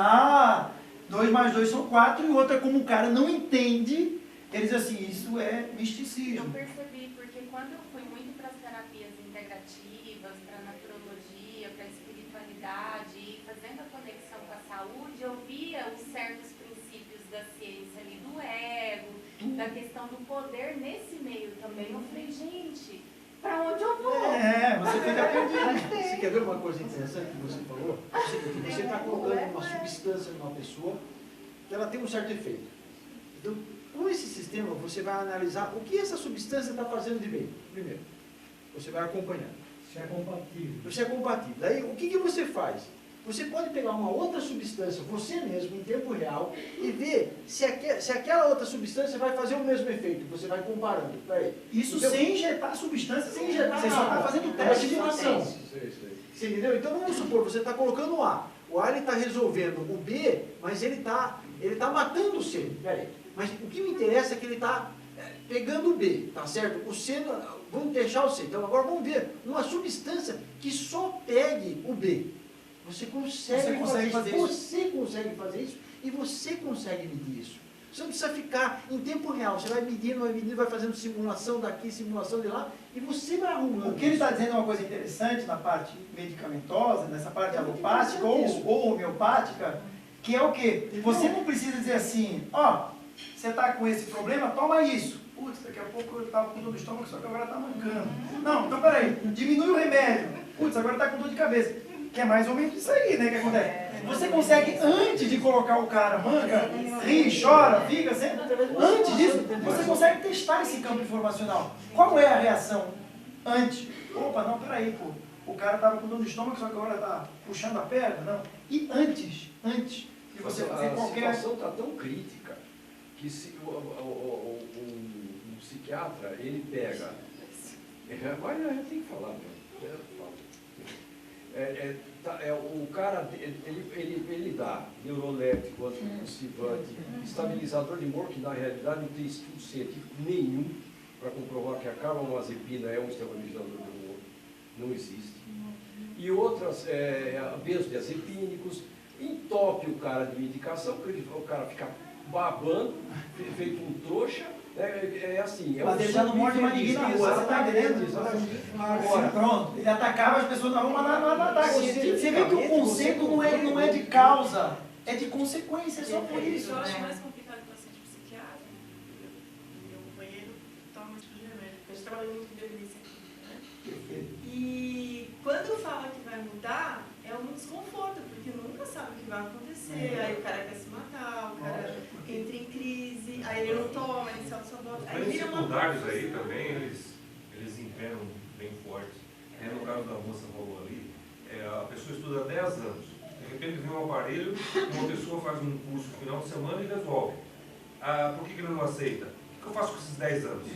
2 mais 2 são 4, e outra, como o cara não entende, eles dizem assim, isso é misticismo. Eu percebi, porque quando eu fui muito para as terapias integrativas, para a naturologia, para a espiritualidade, e fazendo a conexão com a saúde, eu via os certos princípios da ciência ali, do ego, da questão do poder nesse meio também. Eu falei, gente, para onde eu vou? Você fica perdido. Você quer ver uma coisa interessante que você falou? Você está colocando uma substância numa pessoa que ela tem um certo efeito. Então, com esse sistema, você vai analisar o que essa substância está fazendo de bem. Primeiro, você vai acompanhando. Se é compatível. Você é compatível. Daí, o que você faz? Você pode pegar uma outra substância, você mesmo, em tempo real, e ver se aquela outra substância vai fazer o mesmo efeito. Você vai comparando. Isso então, sem injetar substância, sem injetar você só está nada. fazendo É uma teste de simulação. ciência. Você entendeu? Então vamos supor, você está colocando o A. O A está resolvendo o B, mas ele tá matando o C. Peraí. Mas o que me interessa é que ele está pegando o B, tá certo? O C, vamos deixar o C. Então agora vamos ver uma substância que só pegue o B. Você consegue fazer isso. Você consegue fazer isso e você consegue medir isso. Você não precisa ficar em tempo real. Você vai medindo, vai fazendo simulação daqui, simulação de lá, e você vai arrumando. O que ele está dizendo é uma coisa interessante na parte medicamentosa, nessa parte alopática ou homeopática, que é o quê? Você não precisa dizer assim, você está com esse problema, toma isso. Putz, daqui a pouco eu estava com dor no estômago, só que agora está mancando. Não, então peraí, diminui o remédio. Putz, agora está com dor de cabeça. Que é mais ou menos isso aí, né, que acontece. Você consegue, antes de colocar o cara, manca, ri, chora, fica, sempre, antes disso, você consegue testar esse campo informacional. Qual é a reação antes? Opa, não, peraí, o cara estava com dor no estômago, só que agora está puxando a perna, não. E antes de você fazer qualquer... A situação está tão crítica que se um psiquiatra, ele pega... Agora eu tenho que falar, o cara, ele dá neuroléptico, anticonvulsivante, estabilizador de humor, que na realidade não tem estudo científico nenhum para comprovar que a carbamazepina é um estabilizador de humor. Não existe. E outras, benzodiazepínicos, entope o cara de medicação, porque o cara fica babando, feito um trouxa. Assim. Mas ele já não morde mais ninguém na rua, você está entendendo? Agora, pronto, ele atacava as pessoas na rua, mas não ataca. Você vê que o conceito não é de causa, é de consequência, só por isso. Eu acho mais complicado que o paciente psiquiatra. Meu companheiro toma tipo de remédio, porque a gente trabalha muito com delícia aqui, né? E quando fala que vai mudar, é um desconforto, porque nunca sabe o que vai acontecer. Aí o cara quer se matar, o cara entra em crise, aí ele não toma, ele se auto-sabota. Aí Os vira uma secundários aí também, eles empenham bem fortes. No caso da moça falou ali, a pessoa estuda 10 anos. De repente vem um aparelho, uma pessoa faz um curso no final de semana e resolve. Por que ele não aceita? O que eu faço com esses 10 anos?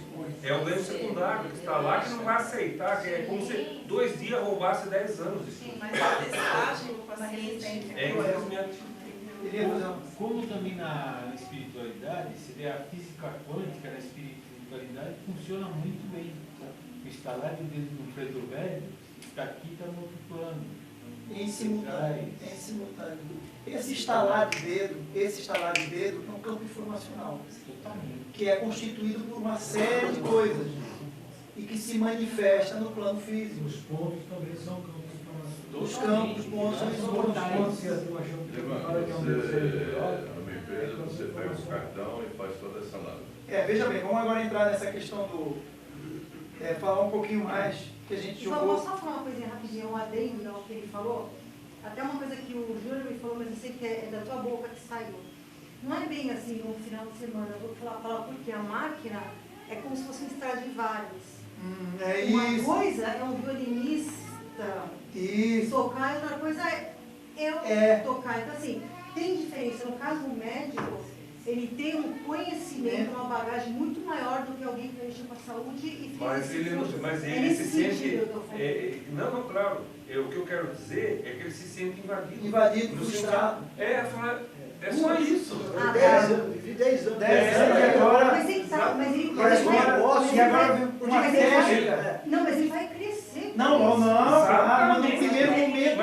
É o ganho secundário que está lá que não vai aceitar, que é como se 2 dias roubasse 10 anos de estudo. Mas a testagem do paciente Infelizmente. Como também na espiritualidade, você vê a física quântica na espiritualidade funciona muito bem. O estalar de dedo do preto velho está aqui, está no outro plano. Em simultâneo. Esse estalar de dedo é um campo informacional, que é constituído por uma série de coisas e que se manifesta no plano físico. Os pontos também são campos informacionais. Os campos, pontos, são pontos importantes. Numa empresa, você pega o cartão e faz toda essa análise. Veja bem, vamos agora entrar nessa questão falar um pouquinho mais, que a gente jogou. Posso só falar uma coisinha rapidinho, um adendo ao que ele falou? Até uma coisa que o Júnior me falou, mas eu sei que é da tua boca que saiu. Não é bem assim no final de semana, eu vou falar porque a máquina é como se fosse um Stradivarius. É Uma isso. coisa é um violinista Isso. tocar e outra coisa é eu tocar. Então assim, tem diferença. No caso do médico, ele tem um conhecimento, uma bagagem muito maior do que alguém que mexeu com a saúde e Mas fez ele, esse mas curso. ele É nesse se sente. sentido eu tô falando. Não, claro. O que eu quero dizer é que ele se sente invadido. Invadido, No frustrado. sentido- É só isso. Ah, 10 anos, vivi 10 anos. 10 anos e agora. Mas ele tá, mas ele Agora, mas ele vai- e agora vem uma mas ele vai- técnica. Não, mas ele vai crescer. Não, claro, mas no Exatamente. primeiro momento.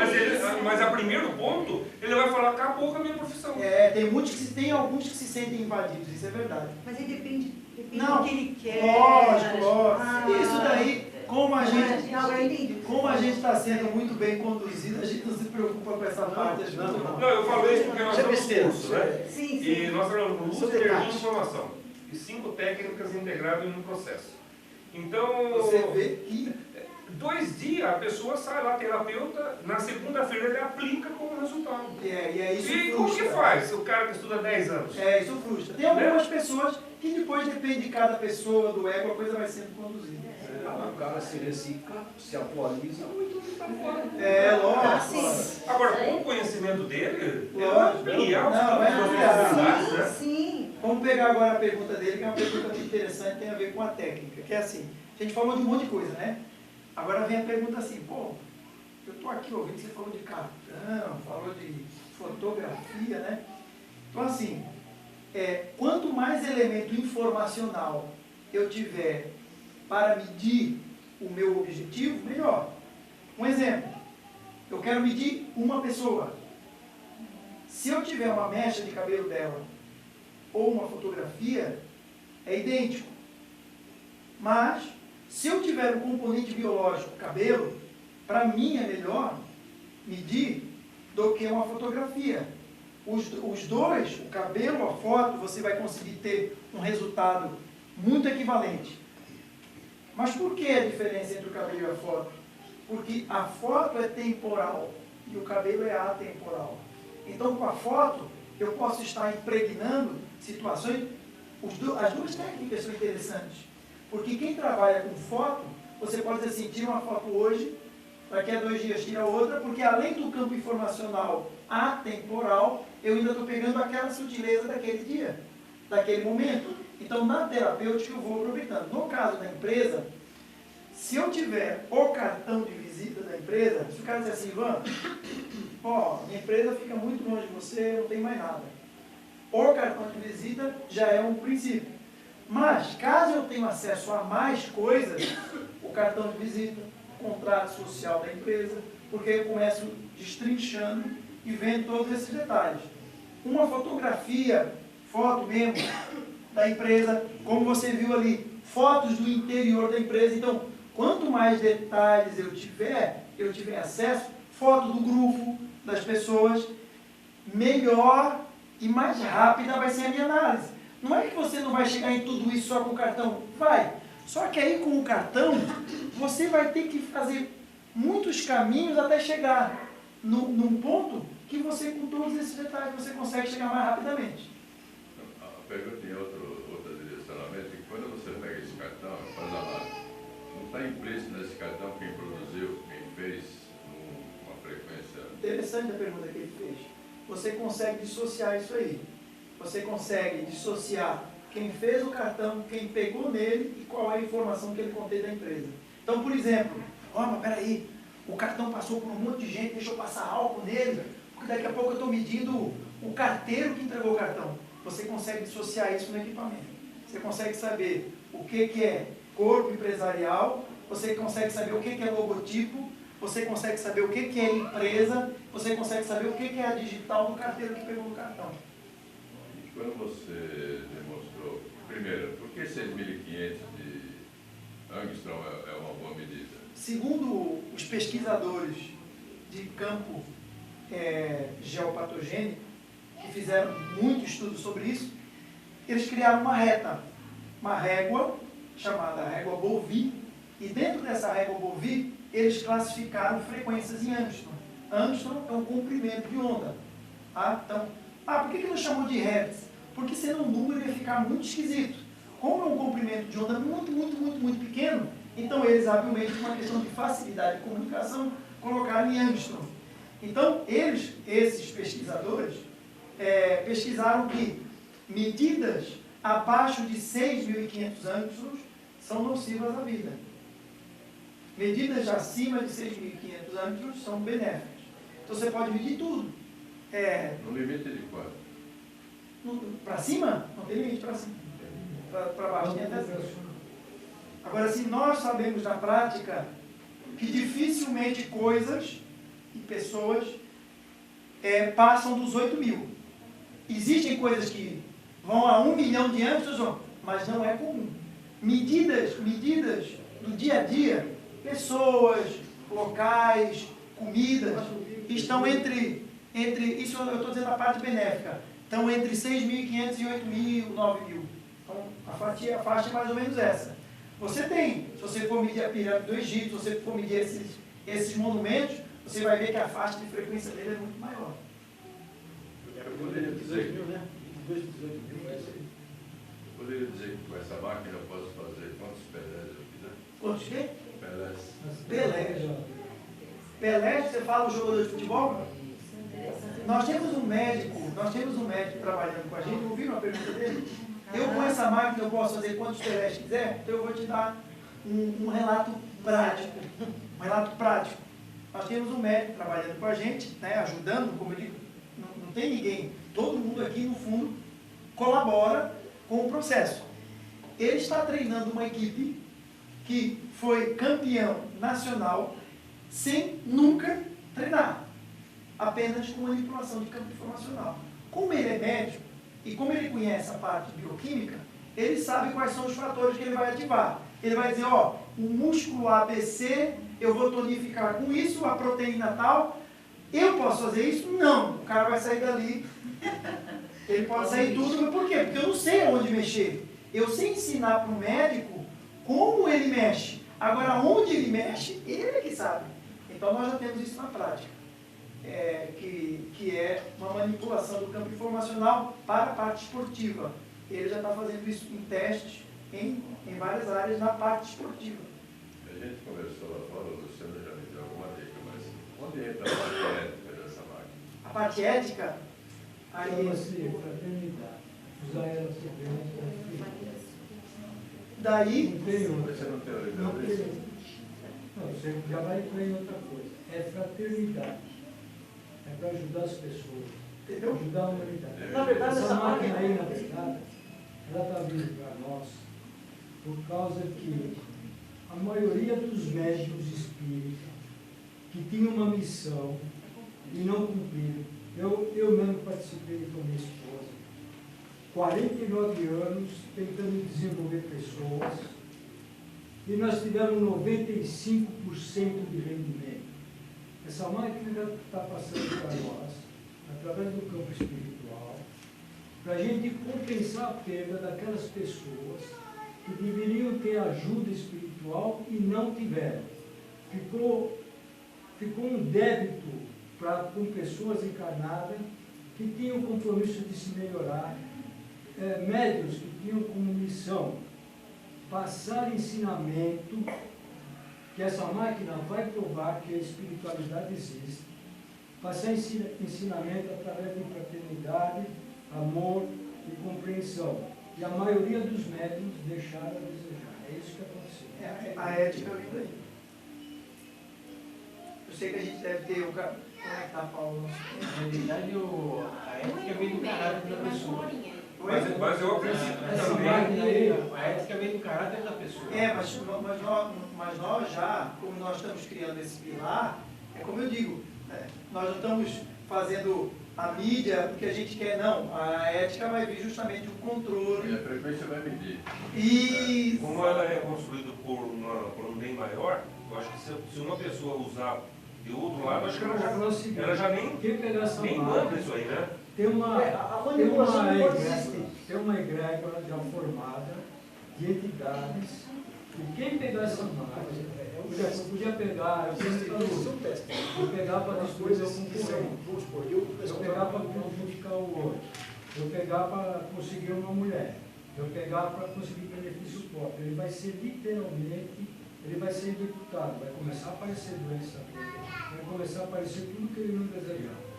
Mas a primeiro ponto, ele vai falar, acabou com a minha profissão. Tem alguns que se sentem invadidos, isso é verdade. Mas aí depende Não, do que ele quer. lógico. Ah, Isso daí, como a gente. Agora eu entendi. Como a gente está sendo muito bem conduzido, a gente não se preocupa com essa parte. Não, eu falei isso porque nós Isso é estamos besteira. no curso, né? Sim, E sim. nós trabalhamos no uso São e energia detalhes. de informação. E 5 técnicas integradas em um processo. Então, Você vê que 2 dias a pessoa sai lá, terapeuta, na segunda-feira ele aplica como resultado. e é isso E como que frustra. faz o cara que estuda 10 anos? Isso frustra. Tem algumas pessoas que depois depende de cada pessoa, do ego, a coisa vai sendo conduzida. O cara se recicla, se atualiza muito e tá fora. Lógico. Agora, com o conhecimento dele, ele vai Lógico. ampliar os Não, campos vai das ampliar. possibilidades, né? Sim. Vamos pegar agora a pergunta dele, que é uma pergunta muito interessante, tem a ver com a técnica, que é assim, a gente falou de um monte de coisa, né? Agora vem a pergunta assim, pô, eu estou aqui ouvindo, você falou de cartão, falou de fotografia, né? Então assim, quanto mais elemento informacional eu tiver para medir o meu objetivo, melhor. Um exemplo, eu quero medir uma pessoa. Se eu tiver uma mecha de cabelo dela ou uma fotografia, é idêntico. Mas, se eu tiver um componente biológico, cabelo, para mim é melhor medir do que uma fotografia. Os dois, o cabelo, a foto, você vai conseguir ter um resultado muito equivalente. Mas por que a diferença entre o cabelo e a foto? Porque a foto é temporal e o cabelo é atemporal. Então, com a foto, eu posso estar impregnando situações. As duas técnicas são interessantes. Porque quem trabalha com foto, você pode dizer assim, tira uma foto hoje, daqui a 2 dias tira outra, porque além do campo informacional atemporal, eu ainda estou pegando aquela sutileza daquele dia, daquele momento. Então, na terapêutica, eu vou aproveitando. No caso da empresa, se eu tiver o cartão de visita da empresa, se o cara disser assim, Ivan, minha empresa fica muito longe de você, não tem mais nada. O cartão de visita já é um princípio. Mas, caso eu tenha acesso a mais coisas, o cartão de visita, o contrato social da empresa, porque eu começo destrinchando e vendo todos esses detalhes. Uma fotografia, foto mesmo, da empresa, como você viu ali, fotos do interior da empresa. Então, quanto mais detalhes eu tiver acesso, foto do grupo, das pessoas, melhor e mais rápida vai ser a minha análise. Não é que você não vai chegar em tudo isso só com o cartão, vai. Só que aí com o cartão, você vai ter que fazer muitos caminhos até chegar num ponto que você, com todos esses detalhes, você consegue chegar mais rapidamente. A pergunta em outro direcionamento é que quando você pega esse cartão, faz a análise, não está implícito nesse cartão quem produziu, quem fez, uma frequência... Interessante a pergunta que ele fez. Você consegue dissociar isso aí. Você consegue dissociar quem fez o cartão, quem pegou nele e qual é a informação que ele contém da empresa. Então, por exemplo, mas peraí, o cartão passou por um monte de gente, deixou passar álcool nele, porque daqui a pouco eu estou medindo o carteiro que entregou o cartão. Você consegue dissociar isso no equipamento. Você consegue saber o que é corpo empresarial, você consegue saber o que é logotipo, você consegue saber o que é empresa, você consegue saber o que é a digital do carteiro que pegou no cartão. Quando você demonstrou, primeiro, por que 6.500 de angstrom é uma boa medida? Segundo os pesquisadores de campo geopatogênico, que fizeram muito estudo sobre isso, eles criaram uma régua, chamada régua Bovie, E dentro dessa régua Bovie, eles classificaram frequências em Angstrom. Angstrom é um comprimento de onda. Tá? Então, por que não chamou de Hertz? Porque sendo um número ia ficar muito esquisito. Como é um comprimento de onda muito pequeno, então eles, habilmente, uma questão de facilidade de comunicação, colocaram em Angstrom. Então, esses pesquisadores, pesquisaram que medidas abaixo de 6.500 angstroms são nocivas à vida. Medidas acima de 6.500 angstroms são benéficas. Então, você pode medir tudo. No limite de quanto? Para cima? Não tem limite para cima. Para baixo tem até 6. Agora, se nós sabemos na prática que dificilmente coisas e pessoas passam dos 8.000. Existem coisas que vão a 1 milhão de angstroms, mas não é comum. Medidas do dia a dia, pessoas, locais, comidas, estão entre isso eu estou dizendo a parte benéfica, estão entre 6.500 e 8.000, 9.000. Então, a faixa é mais ou menos essa. Você tem, se você for medir a pirâmide do Egito, se você for medir esses monumentos, você vai ver que a faixa de frequência dele é muito maior. Eu poderia dizer, 18.000, né? 18.000 vai ser. eu poderia dizer que com essa máquina eu posso fazer quantos Pelés eu quiser? Quantos quê? Pelés. Pelé, você fala o jogador de futebol? Nós temos um médico trabalhando com a gente, ouviram a pergunta dele? Eu com essa máquina eu posso fazer quantos Pelés quiser, então eu vou te dar um relato prático. Um relato prático. Nós temos um médico trabalhando com a gente, né, ajudando, como eu digo, não tem ninguém, todo mundo aqui no fundo colabora com o processo. Ele está treinando uma equipe que foi campeão nacional sem nunca treinar, apenas com manipulação de campo informacional. Como ele é médico e como ele conhece a parte bioquímica, ele sabe quais são os fatores que ele vai ativar. Ele vai dizer, ó, o músculo ABC, eu vou tonificar com isso, a proteína tal. Eu posso fazer isso? Não. O cara vai sair dali, ele pode sair tudo, mas por quê? Porque eu não sei onde mexer. Eu sei ensinar para o médico como ele mexe. Agora, onde ele mexe, ele é que sabe. Então, nós já temos isso na prática, que é uma manipulação do campo informacional para a parte esportiva. Ele já está fazendo isso em testes em várias áreas na parte esportiva. A gente conversou lá fora, o Luciano já me deu alguma dica, mas onde entra a parte ética dessa máquina? A parte ética, aí... Chama-se fraternidade. Usar ela Daí... Não tem outra. Você não tem a Não liderança? tem. Não, você já vai entrar em outra coisa. É fraternidade. É para ajudar as pessoas. Entendeu? Ajudar a humanidade. Na verdade, Essa essa máquina máquina aí, na verdade, ela está vindo para nós por causa que a maioria dos médicos espíritas que tinham uma missão e não cumpriram. Eu mesmo participei com a minha esposa. 49 anos tentando desenvolver pessoas e nós tivemos 95% de rendimento. Essa máquina está passando para nós, através do campo espiritual, para a gente compensar a perda daquelas pessoas que deveriam ter ajuda espiritual e não tiveram. Ficou um débito com pessoas encarnadas que tinham o compromisso de se melhorar, médios que tinham como missão passar ensinamento, que essa máquina vai provar que a espiritualidade existe, passar ensinamento através de fraternidade, amor e compreensão. E a maioria dos médiuns deixaram a desejar. É isso que aconteceu. A ética vem daí. Eu sei que a gente deve ter o... Como é que tá, Paulo? Na realidade, a ética vem do caráter da pessoa. Mas eu acredito Essa também. máquina aí, a ética vem do caráter da pessoa. Mas nós já, como nós estamos criando esse pilar, é como eu digo, nós não estamos fazendo a mídia porque a gente quer, não. A ética vai vir justamente o controle. E a frequência vai medir. E Como ela é construída por um bem maior, eu acho que se uma pessoa usar de outro lado, acho que ela já nem manda isso aí, né? Tem uma egrégora já formada de entidades E quem pegar essa máquina, eu podia pegar, eu pegar para destruir o concorrente, eu pegar para prejudicar o outro, eu pegar para conseguir uma mulher, eu pegar para conseguir benefício próprio. Ele vai ser literalmente, ele vai ser deputado, vai começar a aparecer doença, vai começar a aparecer tudo que ele não desejava.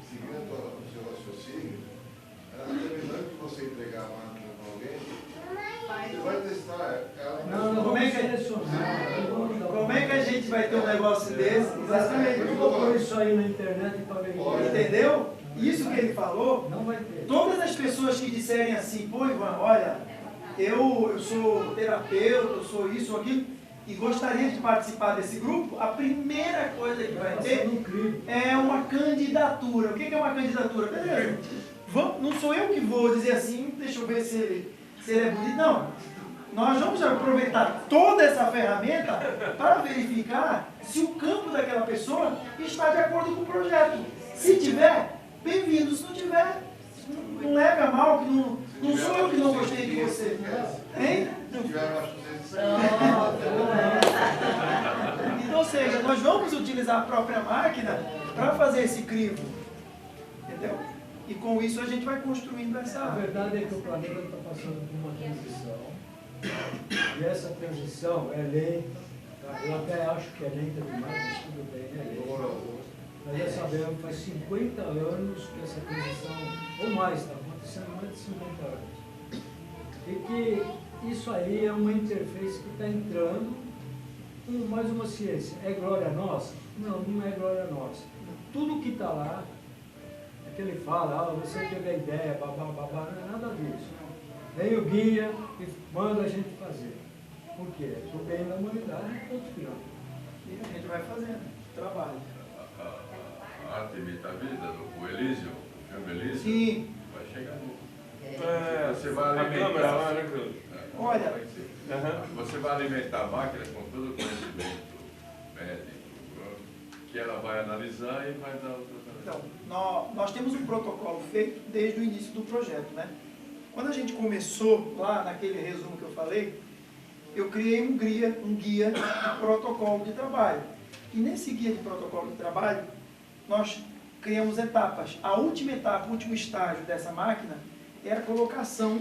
Seguindo o seu raciocínio, até melhor que você entregar a máquina para alguém, você vai testar ela. Não, Como é que a gente vai ter um negócio desse? Exatamente. Eu vou pôr isso aí na internet para verificar. Entendeu? Isso que ele falou, Não vai ter. todas as pessoas que disserem assim, pô, Ivan, olha, eu sou terapeuta, eu sou isso ou aquilo, e gostaria de participar desse grupo, a primeira coisa que vai ter é uma candidatura. O que é uma candidatura? Beleza, não sou eu que vou dizer assim, deixa eu ver se ele é bonito. Não, nós vamos aproveitar toda essa ferramenta para verificar se o campo daquela pessoa está de acordo com o projeto. Se tiver, bem-vindo. Se não tiver, não leve a mal, que não sou eu que não gostei de você. Hein? Se tiver, eu acho que vocês... Então, ou seja, nós vamos utilizar a própria máquina para fazer esse crivo. Entendeu? E com isso a gente vai construindo essa... A verdade é que o planeta está passando por uma transição. E essa transição é lenta. Tá? Eu até acho que é lenta demais, mas tudo bem, é lenta. Nós já sabemos, faz 50 anos que essa transição, ou mais, está acontecendo mais de 50 anos. E que isso aí é uma interface que está entrando com mais uma ciência. É glória nossa? Não, não é glória nossa. Tudo que está lá, é que ele fala, você teve a ideia, babá, babá, não é nada disso. Vem o guia e manda a gente fazer. Por quê? É pro bem da humanidade, ponto final. E a gente vai fazendo trabalho. A arte imita a vida, o Elísio, o filme Elísio, Sim. vai chegar no... Você vai alimentar lá, né, Cláudio? Olha, Você vai alimentar a máquina com todo o conhecimento médico, que ela vai analisar e vai dar o tratamento. então, nós temos um protocolo feito desde o início do projeto, né? Quando a gente começou lá naquele resumo que eu falei, eu criei um guia de protocolo de trabalho. E nesse guia de protocolo de trabalho, nós criamos etapas. A última etapa, o último estágio dessa máquina é a colocação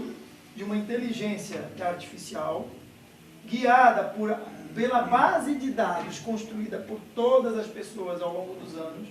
de uma inteligência artificial guiada pela base de dados construída por todas as pessoas ao longo dos anos,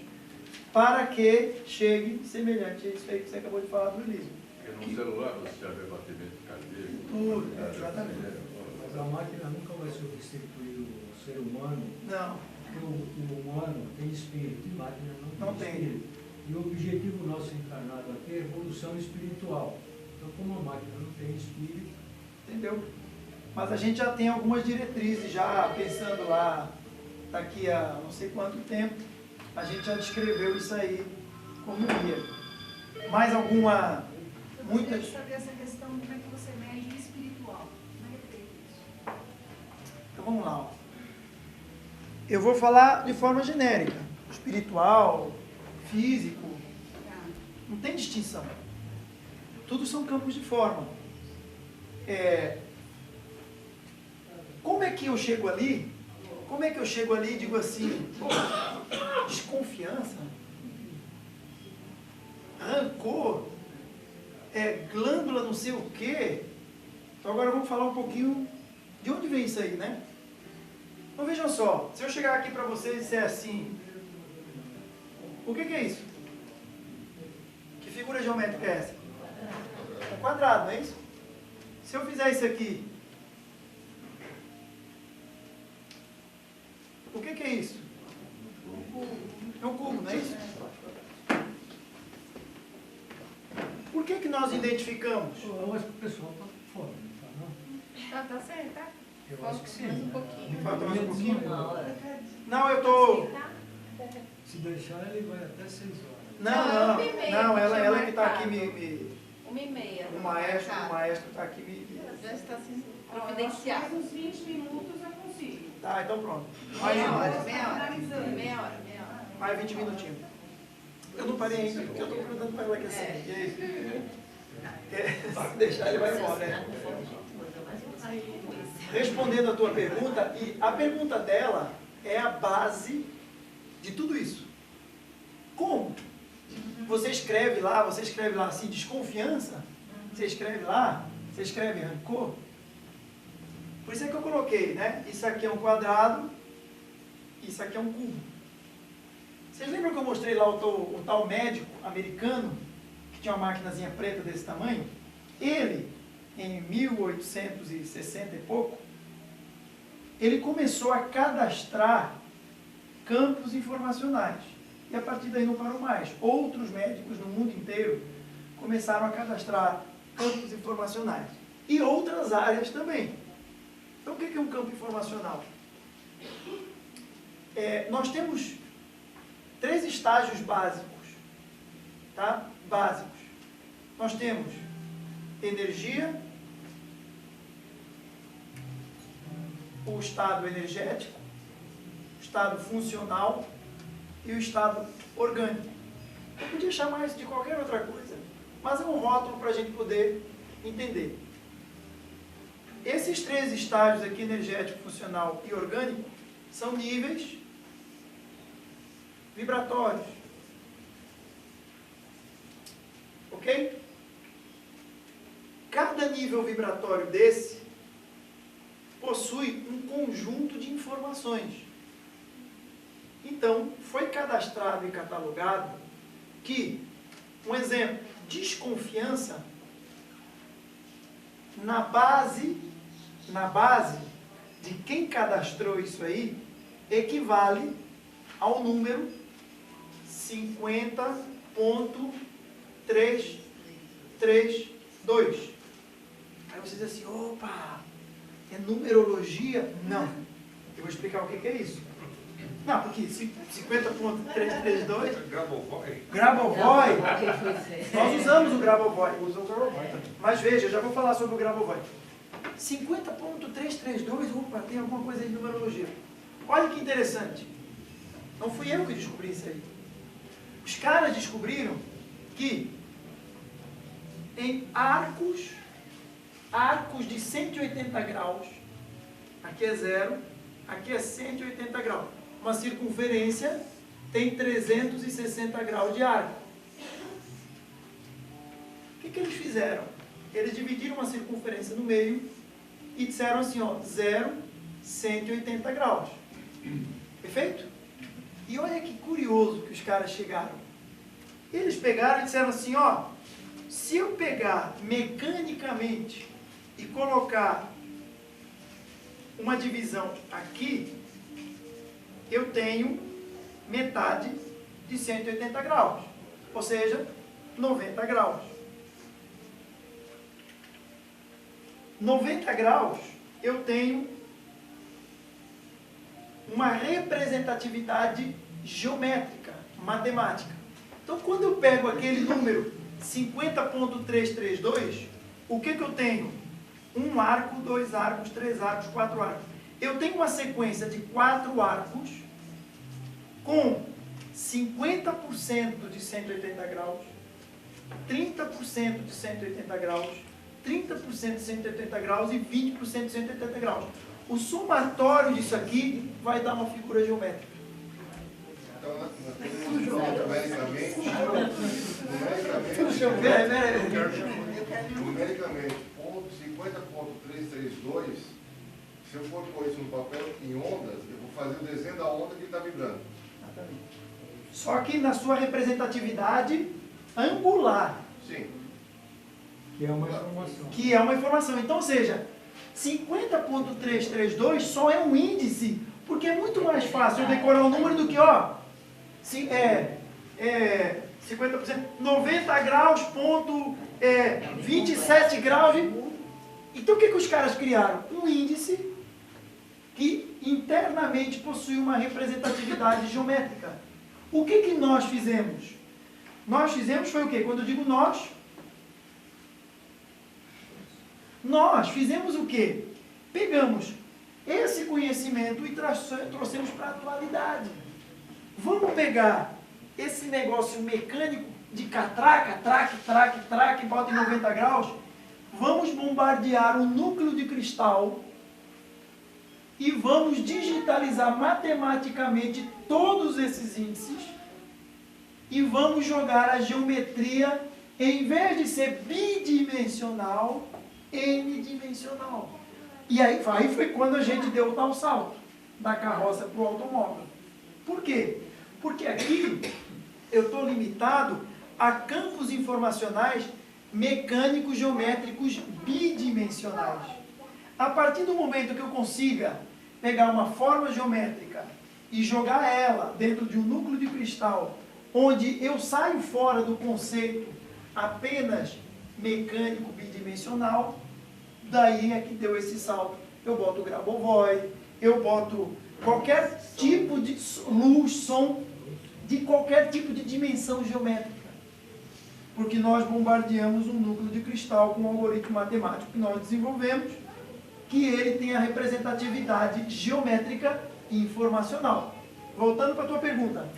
para que chegue semelhante a isso aí que você acabou de falar do Elísio. Porque no celular você já vê batimento cardíaco. Tudo, exatamente. Mas a máquina nunca vai substituir o ser humano. Não. Porque o humano tem espírito e máquina não tem espírito. E o objetivo nosso encarnado aqui é evolução espiritual. Então, como a máquina não tem espírito... Entendeu? Mas a gente já tem algumas diretrizes, já pensando lá, daqui a não sei quanto tempo, a gente já descreveu isso aí como guia. Mais alguma... Eu queria saber essa questão, como é que você mede o espiritual. Como é que é feito isso? Então vamos lá. Ó. Eu vou falar de forma genérica. Espiritual, físico, não tem distinção. Tudo são campos de forma. Como é que eu chego ali? Como é que eu chego ali e digo assim, pô, desconfiança, rancor, glândula não sei o quê. Então agora vamos falar um pouquinho de onde vem isso aí, né? Então vejam só, se eu chegar aqui para vocês e disser assim, o que é isso? Que figura geométrica é essa? Um quadrado, não é isso? Se eu fizer isso aqui, o que é isso? É um cubo, não é isso? Por que nós identificamos? Eu acho que o pessoal está fora, não está? Tá certo, tá? Eu acho que sim. Mais um pouquinho. Falta mais um pouquinho? Não, eu tô... Se deixar, ele vai até 6 horas. Não, ela que está aqui 1h30. O maestro está aqui Já está assim, providenciado. Mais uns 20 minutos eu consigo. Tá, então pronto. Meia hora. Mais 20 minutinhos. Eu não parei ainda, porque eu estou perguntando para ela que assim. E aí? Se deixar, ele vai embora. Né? Respondendo a tua pergunta, e a pergunta dela é a base de tudo isso. Como? Você escreve lá assim, desconfiança, você escreve rancor. Por isso é que eu coloquei, né? Isso aqui é um quadrado, isso aqui é um cubo. Vocês lembram que eu mostrei lá o tal médico americano, que tinha uma maquinazinha preta desse tamanho? Ele, em 1860 e pouco, ele começou a cadastrar campos informacionais. E a partir daí não parou mais. Outros médicos no mundo inteiro começaram a cadastrar campos informacionais. E outras áreas também. Então, o que é um campo informacional? Nós temos 3 estágios básicos. Tá? Básicos. Nós temos energia, o estado energético, o estado funcional e o estado orgânico. Eu podia chamar isso de qualquer outra coisa, mas é um rótulo para a gente poder entender. Esses 3 estágios aqui, energético, funcional e orgânico, são níveis vibratórios. Ok? Cada nível vibratório desse possui um conjunto de informações. Então, foi cadastrado e catalogado que, um exemplo, desconfiança, na base de quem cadastrou isso aí, equivale ao número 50.332. Aí você diz assim, opa, é numerologia? Não. Eu vou explicar o que é isso. Não, porque 50.332... Grabovoi. Grabovoi. Nós usamos o Grabovoi. Mas veja, eu já vou falar sobre o Grabovoi. 50.332, opa, tem alguma coisa aí de numerologia. Olha que interessante. Não fui eu que descobri isso aí. Os caras descobriram que em arcos de 180 graus, aqui é 0, aqui é 180 graus. Uma circunferência tem 360 graus de arco. O que eles fizeram? Eles dividiram uma circunferência no meio e disseram assim, ó, 0, 180 graus. Perfeito? E olha que curioso que os caras chegaram. Eles pegaram e disseram assim, ó, se eu pegar mecanicamente e colocar uma divisão aqui, eu tenho metade de 180 graus, ou seja, 90 graus. 90 graus, eu tenho uma representatividade geométrica, matemática. Então, quando eu pego aquele número 50.332, o que eu tenho? 1 arco, 2 arcos, 3 arcos, 4 arcos. Eu tenho uma sequência de 4 arcos com 50% de 180 graus, 30% de 180 graus, 30% de 180 graus e 20% de 180 graus. O somatório disso aqui vai dar uma figura geométrica. Então, nós temos numericamente, ponto 50.332, se eu for pôr isso no papel em ondas, eu vou fazer o desenho da onda que está vibrando. Exatamente. Só que na sua representatividade angular. Sim. Que é uma informação. Que é uma informação. Então, ou seja, 50.332 só é um índice, porque é muito mais fácil eu decorar o número do que, ó, 50%, 90 graus, 27 graus. Então, o que os caras criaram? Um índice que internamente possui uma representatividade geométrica. O que nós fizemos? Nós fizemos foi o quê? Quando eu digo nós fizemos o quê? Pegamos esse conhecimento e trouxemos para a atualidade. Vamos pegar esse negócio mecânico de catraca, traque, bota em 90 graus, vamos bombardear o núcleo de cristal e vamos digitalizar matematicamente todos esses índices e vamos jogar a geometria, em vez de ser bidimensional, n-dimensional. E aí foi quando a gente deu o tal salto da carroça para o automóvel. Por quê? Porque aqui eu estou limitado a campos informacionais mecânicos geométricos bidimensionais. A partir do momento que eu consiga pegar uma forma geométrica e jogar ela dentro de um núcleo de cristal, onde eu saio fora do conceito apenas mecânico bidimensional, daí é que deu esse salto. Eu boto o Grabovoi, eu boto qualquer tipo de luz, som, de qualquer tipo de dimensão geométrica. Porque nós bombardeamos um núcleo de cristal com um algoritmo matemático que nós desenvolvemos, que ele tem a representatividade geométrica e informacional. Voltando para a tua pergunta.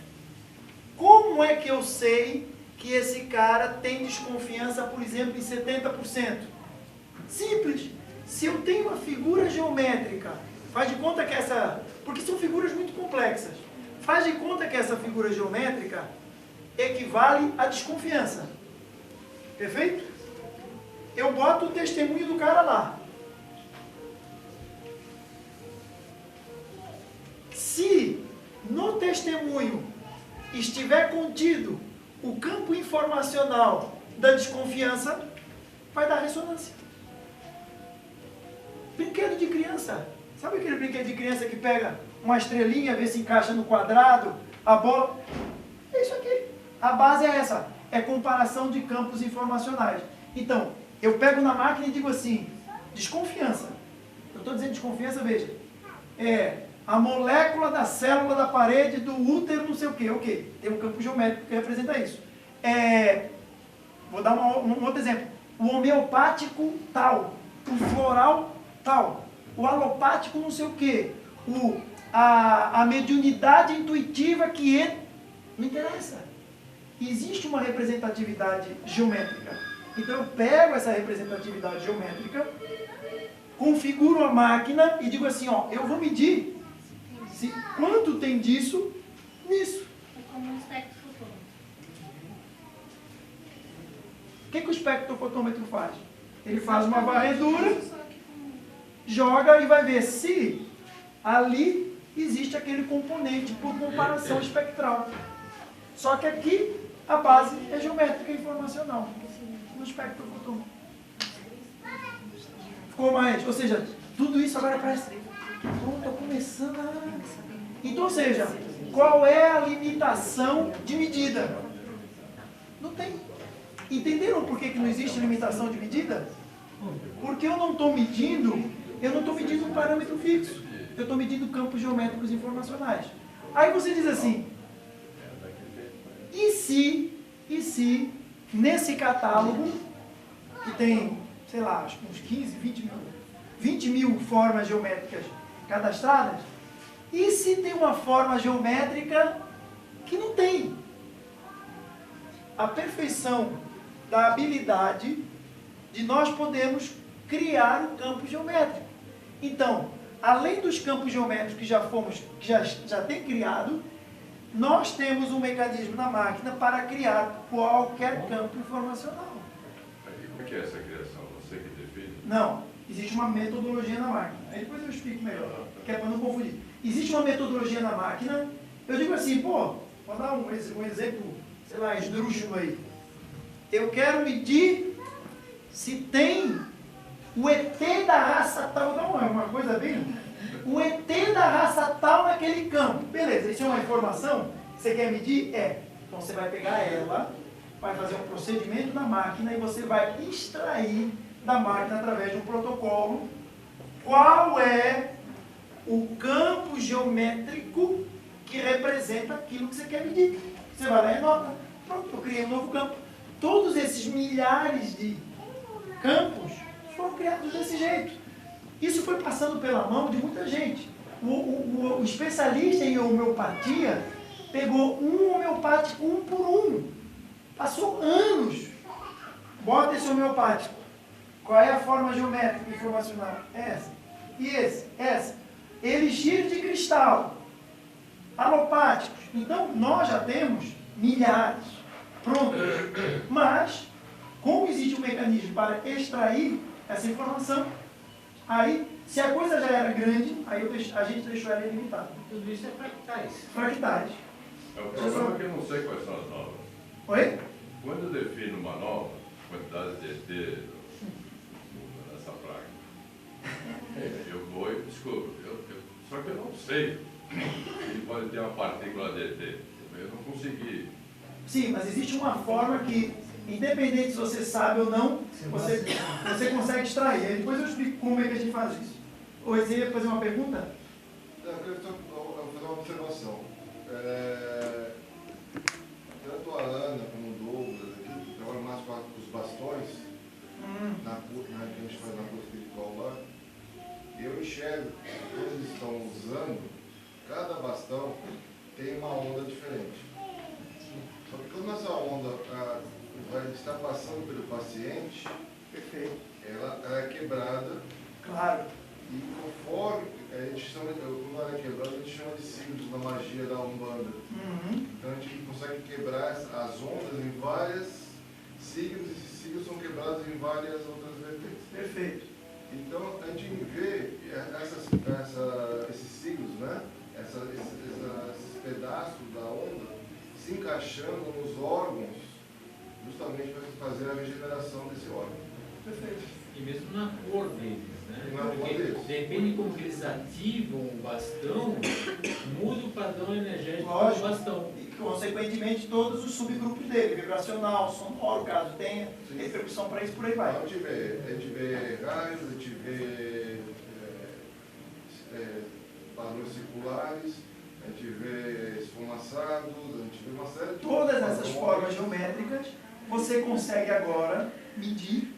Como é que eu sei que esse cara tem desconfiança, por exemplo, em 70%? Simples. Se eu tenho uma figura geométrica, faz de conta que essa... Porque são figuras muito complexas. Faz de conta que essa figura geométrica equivale à desconfiança. Perfeito? Eu boto o testemunho do cara lá. Se no testemunho estiver contido o campo informacional da desconfiança, vai dar ressonância. Brinquedo de criança. Sabe aquele brinquedo de criança que pega uma estrelinha, vê se encaixa no quadrado, a bola? É isso aqui. A base é essa. É comparação de campos informacionais. Então, eu pego na máquina e digo assim, desconfiança. Eu estou dizendo desconfiança, veja. É a molécula da célula da parede do útero, não sei o quê. Ok, tem um campo geométrico que representa isso. Vou dar um outro exemplo. O homeopático tal, o floral tal, o alopático não sei o quê, a mediunidade intuitiva que entra. Não interessa. Existe uma representatividade geométrica. Então eu pego essa representatividade geométrica, configuro a máquina e digo assim, ó, eu vou medir quanto tem disso nisso. É como um espectrofotômetro. O que o espectrofotômetro faz? Ele faz uma varredura, joga e vai ver se ali existe aquele componente por comparação espectral. Só que aqui a base é geométrica e informacional no espectrofotômetro. Ficou mais? Ou seja, tudo isso agora parece... Estou começando a... Então, ou seja, qual é a limitação de medida? Não tem. Entenderam por que não existe limitação de medida? Porque eu não estou medindo um parâmetro fixo. Eu estou medindo campos geométricos informacionais. Aí você diz assim, e se nesse catálogo, que tem, sei lá, acho que uns 15, 20 mil formas geométricas cadastradas, e se tem uma forma geométrica que não tem? A perfeição da habilidade de nós podermos criar um campo geométrico. Então, além dos campos geométricos que já tem criado, nós temos um mecanismo na máquina para criar qualquer campo informacional. Como é que é essa criação? Você que define? Não, existe uma metodologia na máquina. Aí depois eu explico melhor, que é para não confundir. Existe uma metodologia na máquina, eu digo assim, vou dar um exemplo, sei lá, esdrúxulo aí. Eu quero medir se tem o ET da raça tal, não é uma coisa bem... O ET da raça tal naquele campo. Beleza, isso é uma informação que você quer medir? Então você vai pegar ela, vai fazer um procedimento na máquina e você vai extrair da máquina através de um protocolo qual é o campo geométrico que representa aquilo que você quer medir. Você vai lá e anota. Pronto, eu criei um novo campo. Todos esses milhares de campos foram criados desse jeito. Isso foi passando pela mão de muita gente. O especialista em homeopatia pegou um homeopático um por um. Passou anos. Bota esse homeopático. Qual é a forma geométrica informacional? Essa. E essa. Elixir de cristal. Alopáticos. Então, nós já temos milhares. Pronto. Mas, como existe um mecanismo para extrair essa informação, aí, se a coisa já era grande, aí a gente deixou ela ilimitada. Tudo isso é fractais. Fractais. É o problema que eu não sei quais são as novas. Oi? Quando eu defino uma nova quantidade de ET nessa praga, eu vou e descubro. Só que eu não sei. Ele pode ter uma partícula de ET. Eu não consegui. Sim, mas existe uma forma que, independente se você sabe ou não, você consegue extrair. Aí depois eu explico como é que a gente faz isso. Ou você ia fazer uma pergunta? Eu queria fazer uma observação. Tanto a Ana como o Douglas aqui, que trabalham mais com os bastões, que a gente faz na cura espiritual lá, eu enxergo que quando eles estão usando, cada bastão tem uma onda diferente. Só que quando essa onda vai estar passando pelo paciente, Perfeito. ela é quebrada. Claro. E conforme a gente chama, quando ela é quebrada, a gente chama de signos na magia da Umbanda. Então a gente consegue quebrar as ondas em várias signos, e esses signos são quebrados em várias outras vertentes. Perfeito. Então a gente vê esses signos, né? Esses pedaços da onda se encaixando nos órgãos, justamente para fazer a regeneração desse órgão. Perfeito. E mesmo na cor deles, né? Na cor Porque deles. depende de como que eles ativam o bastão, muda o padrão energético Lógico. do bastão. E, consequentemente, todos os subgrupos dele, vibracional, sonoro, caso tenha, Sim. repercussão para isso, por aí vai. A gente vê raios, a gente vê padrões circulares, a gente vê esfumaçados, a gente vê uma série de... Todas essas formas geométricas, você consegue agora medir,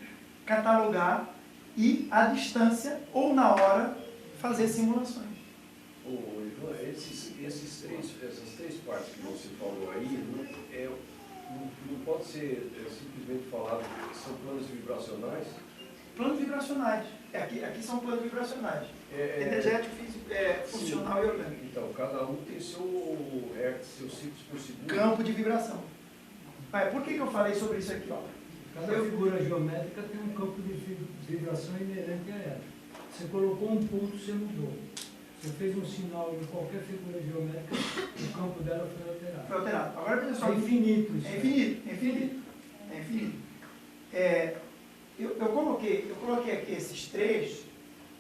catalogar e, à distância ou na hora, fazer simulações. Ivan, essas três partes que você falou aí, não pode ser simplesmente falado que são planos vibracionais? Planos vibracionais. Aqui são planos vibracionais. Energético, físico, funcional e orgânico. Então, cada um tem seus ciclos por segundo. Campo de vibração. Por que eu falei sobre isso aqui? Ó? Cada figura geométrica tem um campo de vibração inerente a ela. Você colocou um ponto, você mudou. Você fez um sinal em qualquer figura geométrica, o campo dela foi alterado. Foi alterado. Agora, pessoal, É infinito isso. É infinito. Eu coloquei aqui esses três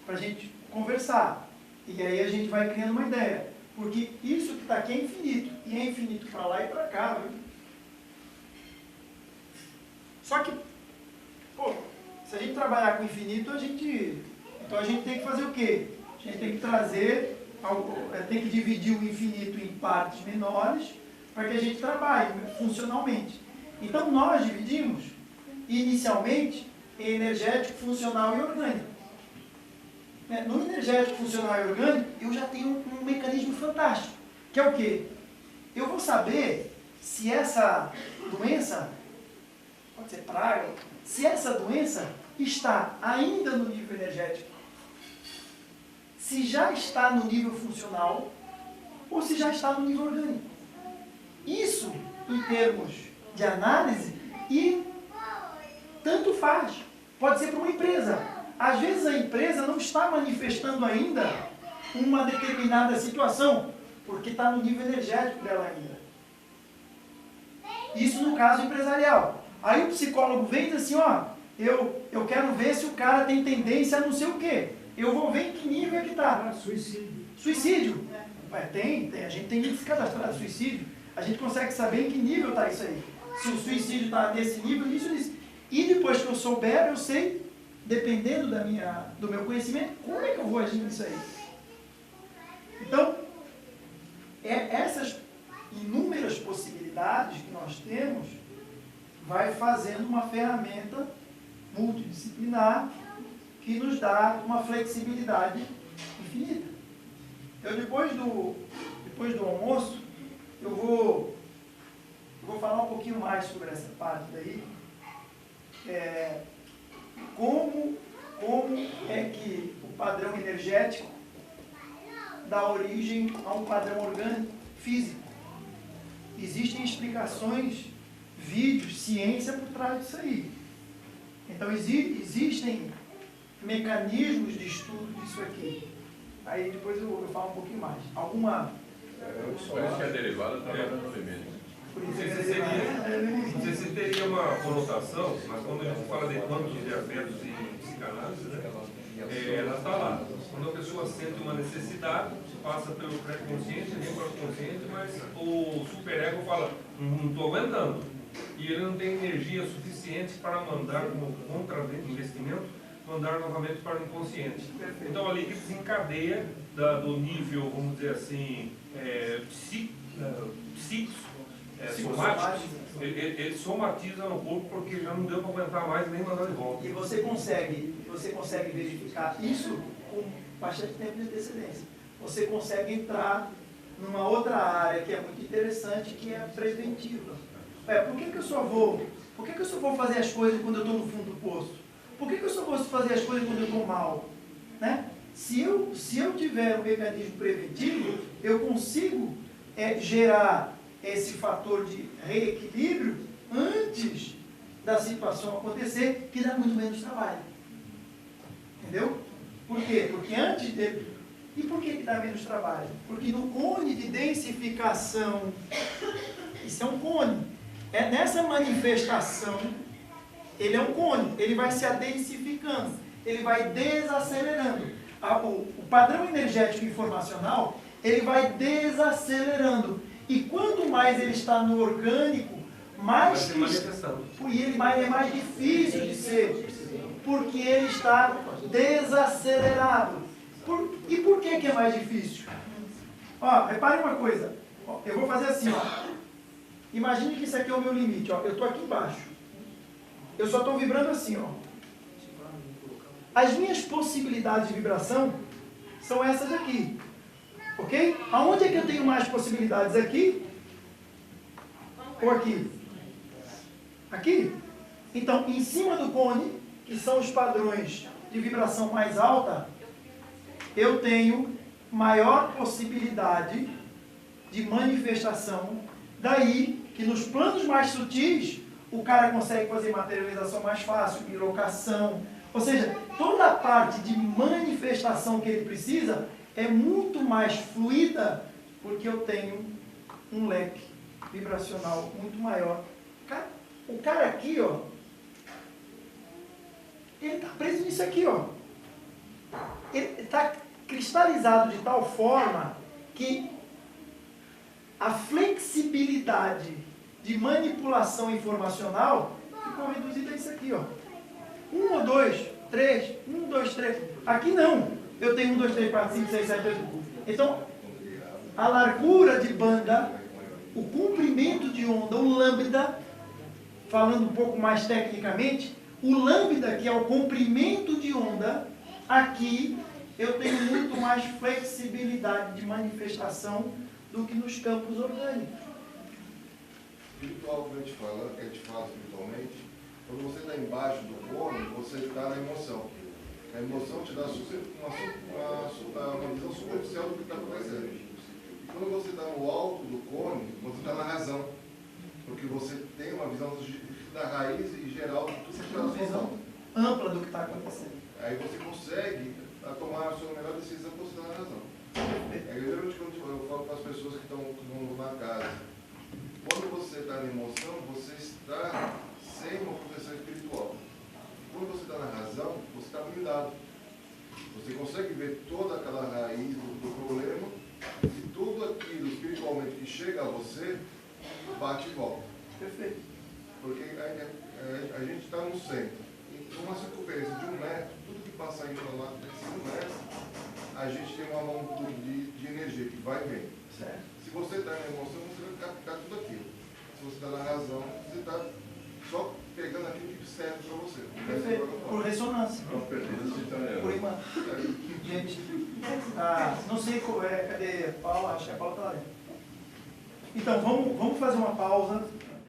para a gente conversar. E aí a gente vai criando uma ideia. Porque isso que está aqui é infinito. E é infinito para lá e para cá. Viu? Só que, se a gente trabalhar com infinito, então a gente tem que fazer o quê? A gente tem que trazer, tem que dividir o infinito em partes menores para que a gente trabalhe funcionalmente. Então nós dividimos inicialmente em energético, funcional e orgânico. No energético, funcional e orgânico, eu já tenho um mecanismo fantástico, que é o quê? Eu vou saber se essa doença, pode ser praga, se essa doença está ainda no nível energético, se já está no nível funcional, ou se já está no nível orgânico. Isso, em termos de análise, e tanto faz. Pode ser para uma empresa. Às vezes a empresa não está manifestando ainda uma determinada situação, porque está no nível energético dela ainda. Isso no caso empresarial. Aí o psicólogo vem e diz assim, eu quero ver se o cara tem tendência a não sei o quê. Eu vou ver em que nível é que está. Suicídio. A gente tem índice cadastrado de suicídio. A gente consegue saber em que nível está isso aí. Se o suicídio está nesse nível, nisso. E depois que eu souber, eu sei, dependendo do meu conhecimento, como é que eu vou agir nisso aí. Então, essas inúmeras possibilidades que nós temos, vai fazendo uma ferramenta multidisciplinar que nos dá uma flexibilidade infinita. Eu, depois do almoço, eu vou falar um pouquinho mais sobre essa parte daí. como é que o padrão energético dá origem a um padrão orgânico físico. Existem explicações, vídeos, ciência por trás disso aí. Então existem mecanismos de estudo disso aqui. Aí depois eu falo um pouquinho mais. Por isso que a derivada trabalha no limite. Não sei se teria uma conotação, mas quando a gente fala de quantos de afetos em psicanálise, né, ela está lá. Quando a pessoa sente uma necessidade, passa pelo pré-consciente, vem para o consciente, mas o superego fala, não estou aguentando. E ele não tem energia suficiente para mandar, como contra-investimento, mandar novamente para o inconsciente. Então ali que desencadeia do nível, vamos dizer assim, psíquico, somático, ele somatiza no corpo porque já não deu para aguentar mais nem mandar de volta. E você consegue verificar isso com bastante tempo de antecedência. Você consegue entrar numa outra área que é muito interessante, que é a preventiva. Por que eu só vou fazer as coisas quando eu estou no fundo do poço? Por que eu só vou fazer as coisas quando eu estou mal? Né? Se eu tiver um mecanismo preventivo, eu consigo gerar esse fator de reequilíbrio antes da situação acontecer, que dá muito menos trabalho. Entendeu? Por quê? Porque antes dele... E por que dá menos trabalho? Porque no cone de densificação, isso é um cone, nessa manifestação, ele é um cone, ele vai se adensificando, ele vai desacelerando. O padrão energético informacional, ele vai desacelerando. E quanto mais ele está no orgânico, mais vai se manifestando. E ele é mais difícil de ser, porque ele está desacelerado. E por que é mais difícil? Repare uma coisa. Eu vou fazer assim. Imagine que isso aqui é o meu limite. Eu estou aqui embaixo. Eu só estou vibrando assim. As minhas possibilidades de vibração são essas aqui. Ok? Aonde é que eu tenho mais possibilidades? Aqui? Ou aqui? Aqui? Então, em cima do cone, que são os padrões de vibração mais alta, eu tenho maior possibilidade de manifestação. Daí que nos planos mais sutis, o cara consegue fazer materialização mais fácil, bilocação. Ou seja, toda a parte de manifestação que ele precisa é muito mais fluida, porque eu tenho um leque vibracional muito maior. O cara aqui, ele está preso nisso aqui, ele está cristalizado de tal forma que a flexibilidade de manipulação informacional ficou reduzida a isso aqui, 1, 2, 3, 1, 2, 3. Aqui não. Eu tenho 1, 2, 3, 4, 5, 6, 7, 8. Então, a largura de banda, o comprimento de onda, o lambda, falando um pouco mais tecnicamente, o lambda, que é o comprimento de onda, aqui eu tenho muito mais flexibilidade de manifestação do que nos campos orgânicos. Espiritual que a gente fala espiritualmente, quando você está embaixo do cone, você está na emoção. A emoção te dá uma visão superficial do que está acontecendo. E quando você está no alto do cone, você está na razão. Porque você tem uma visão da raiz e geral de tudo que está na sua mão. Ampla do que está acontecendo. Aí você consegue tomar a sua melhor decisão quando você está na razão. Geralmente quando eu falo para as pessoas que estão na casa, quando você está na emoção, você está sem uma proteção espiritual. Quando você está na razão, você está blindado. Você consegue ver toda aquela raiz do problema e tudo aquilo espiritualmente que chega a você, bate e volta. Perfeito. Porque a gente está no centro. Em uma circunferência de 1 metro, tudo que passa aí para lá desse 1 metro, a gente tem uma mão de energia que vai e vem. Certo. Se você está na emoção, você vai captar tudo aquilo. Se você está na razão, você está só pegando aquilo que serve para você. Perfeito. Por ressonância. Por imã. Gente, não sei qual é, cadê a Paula? Acho que a Paula está lá. Então, vamos fazer uma pausa.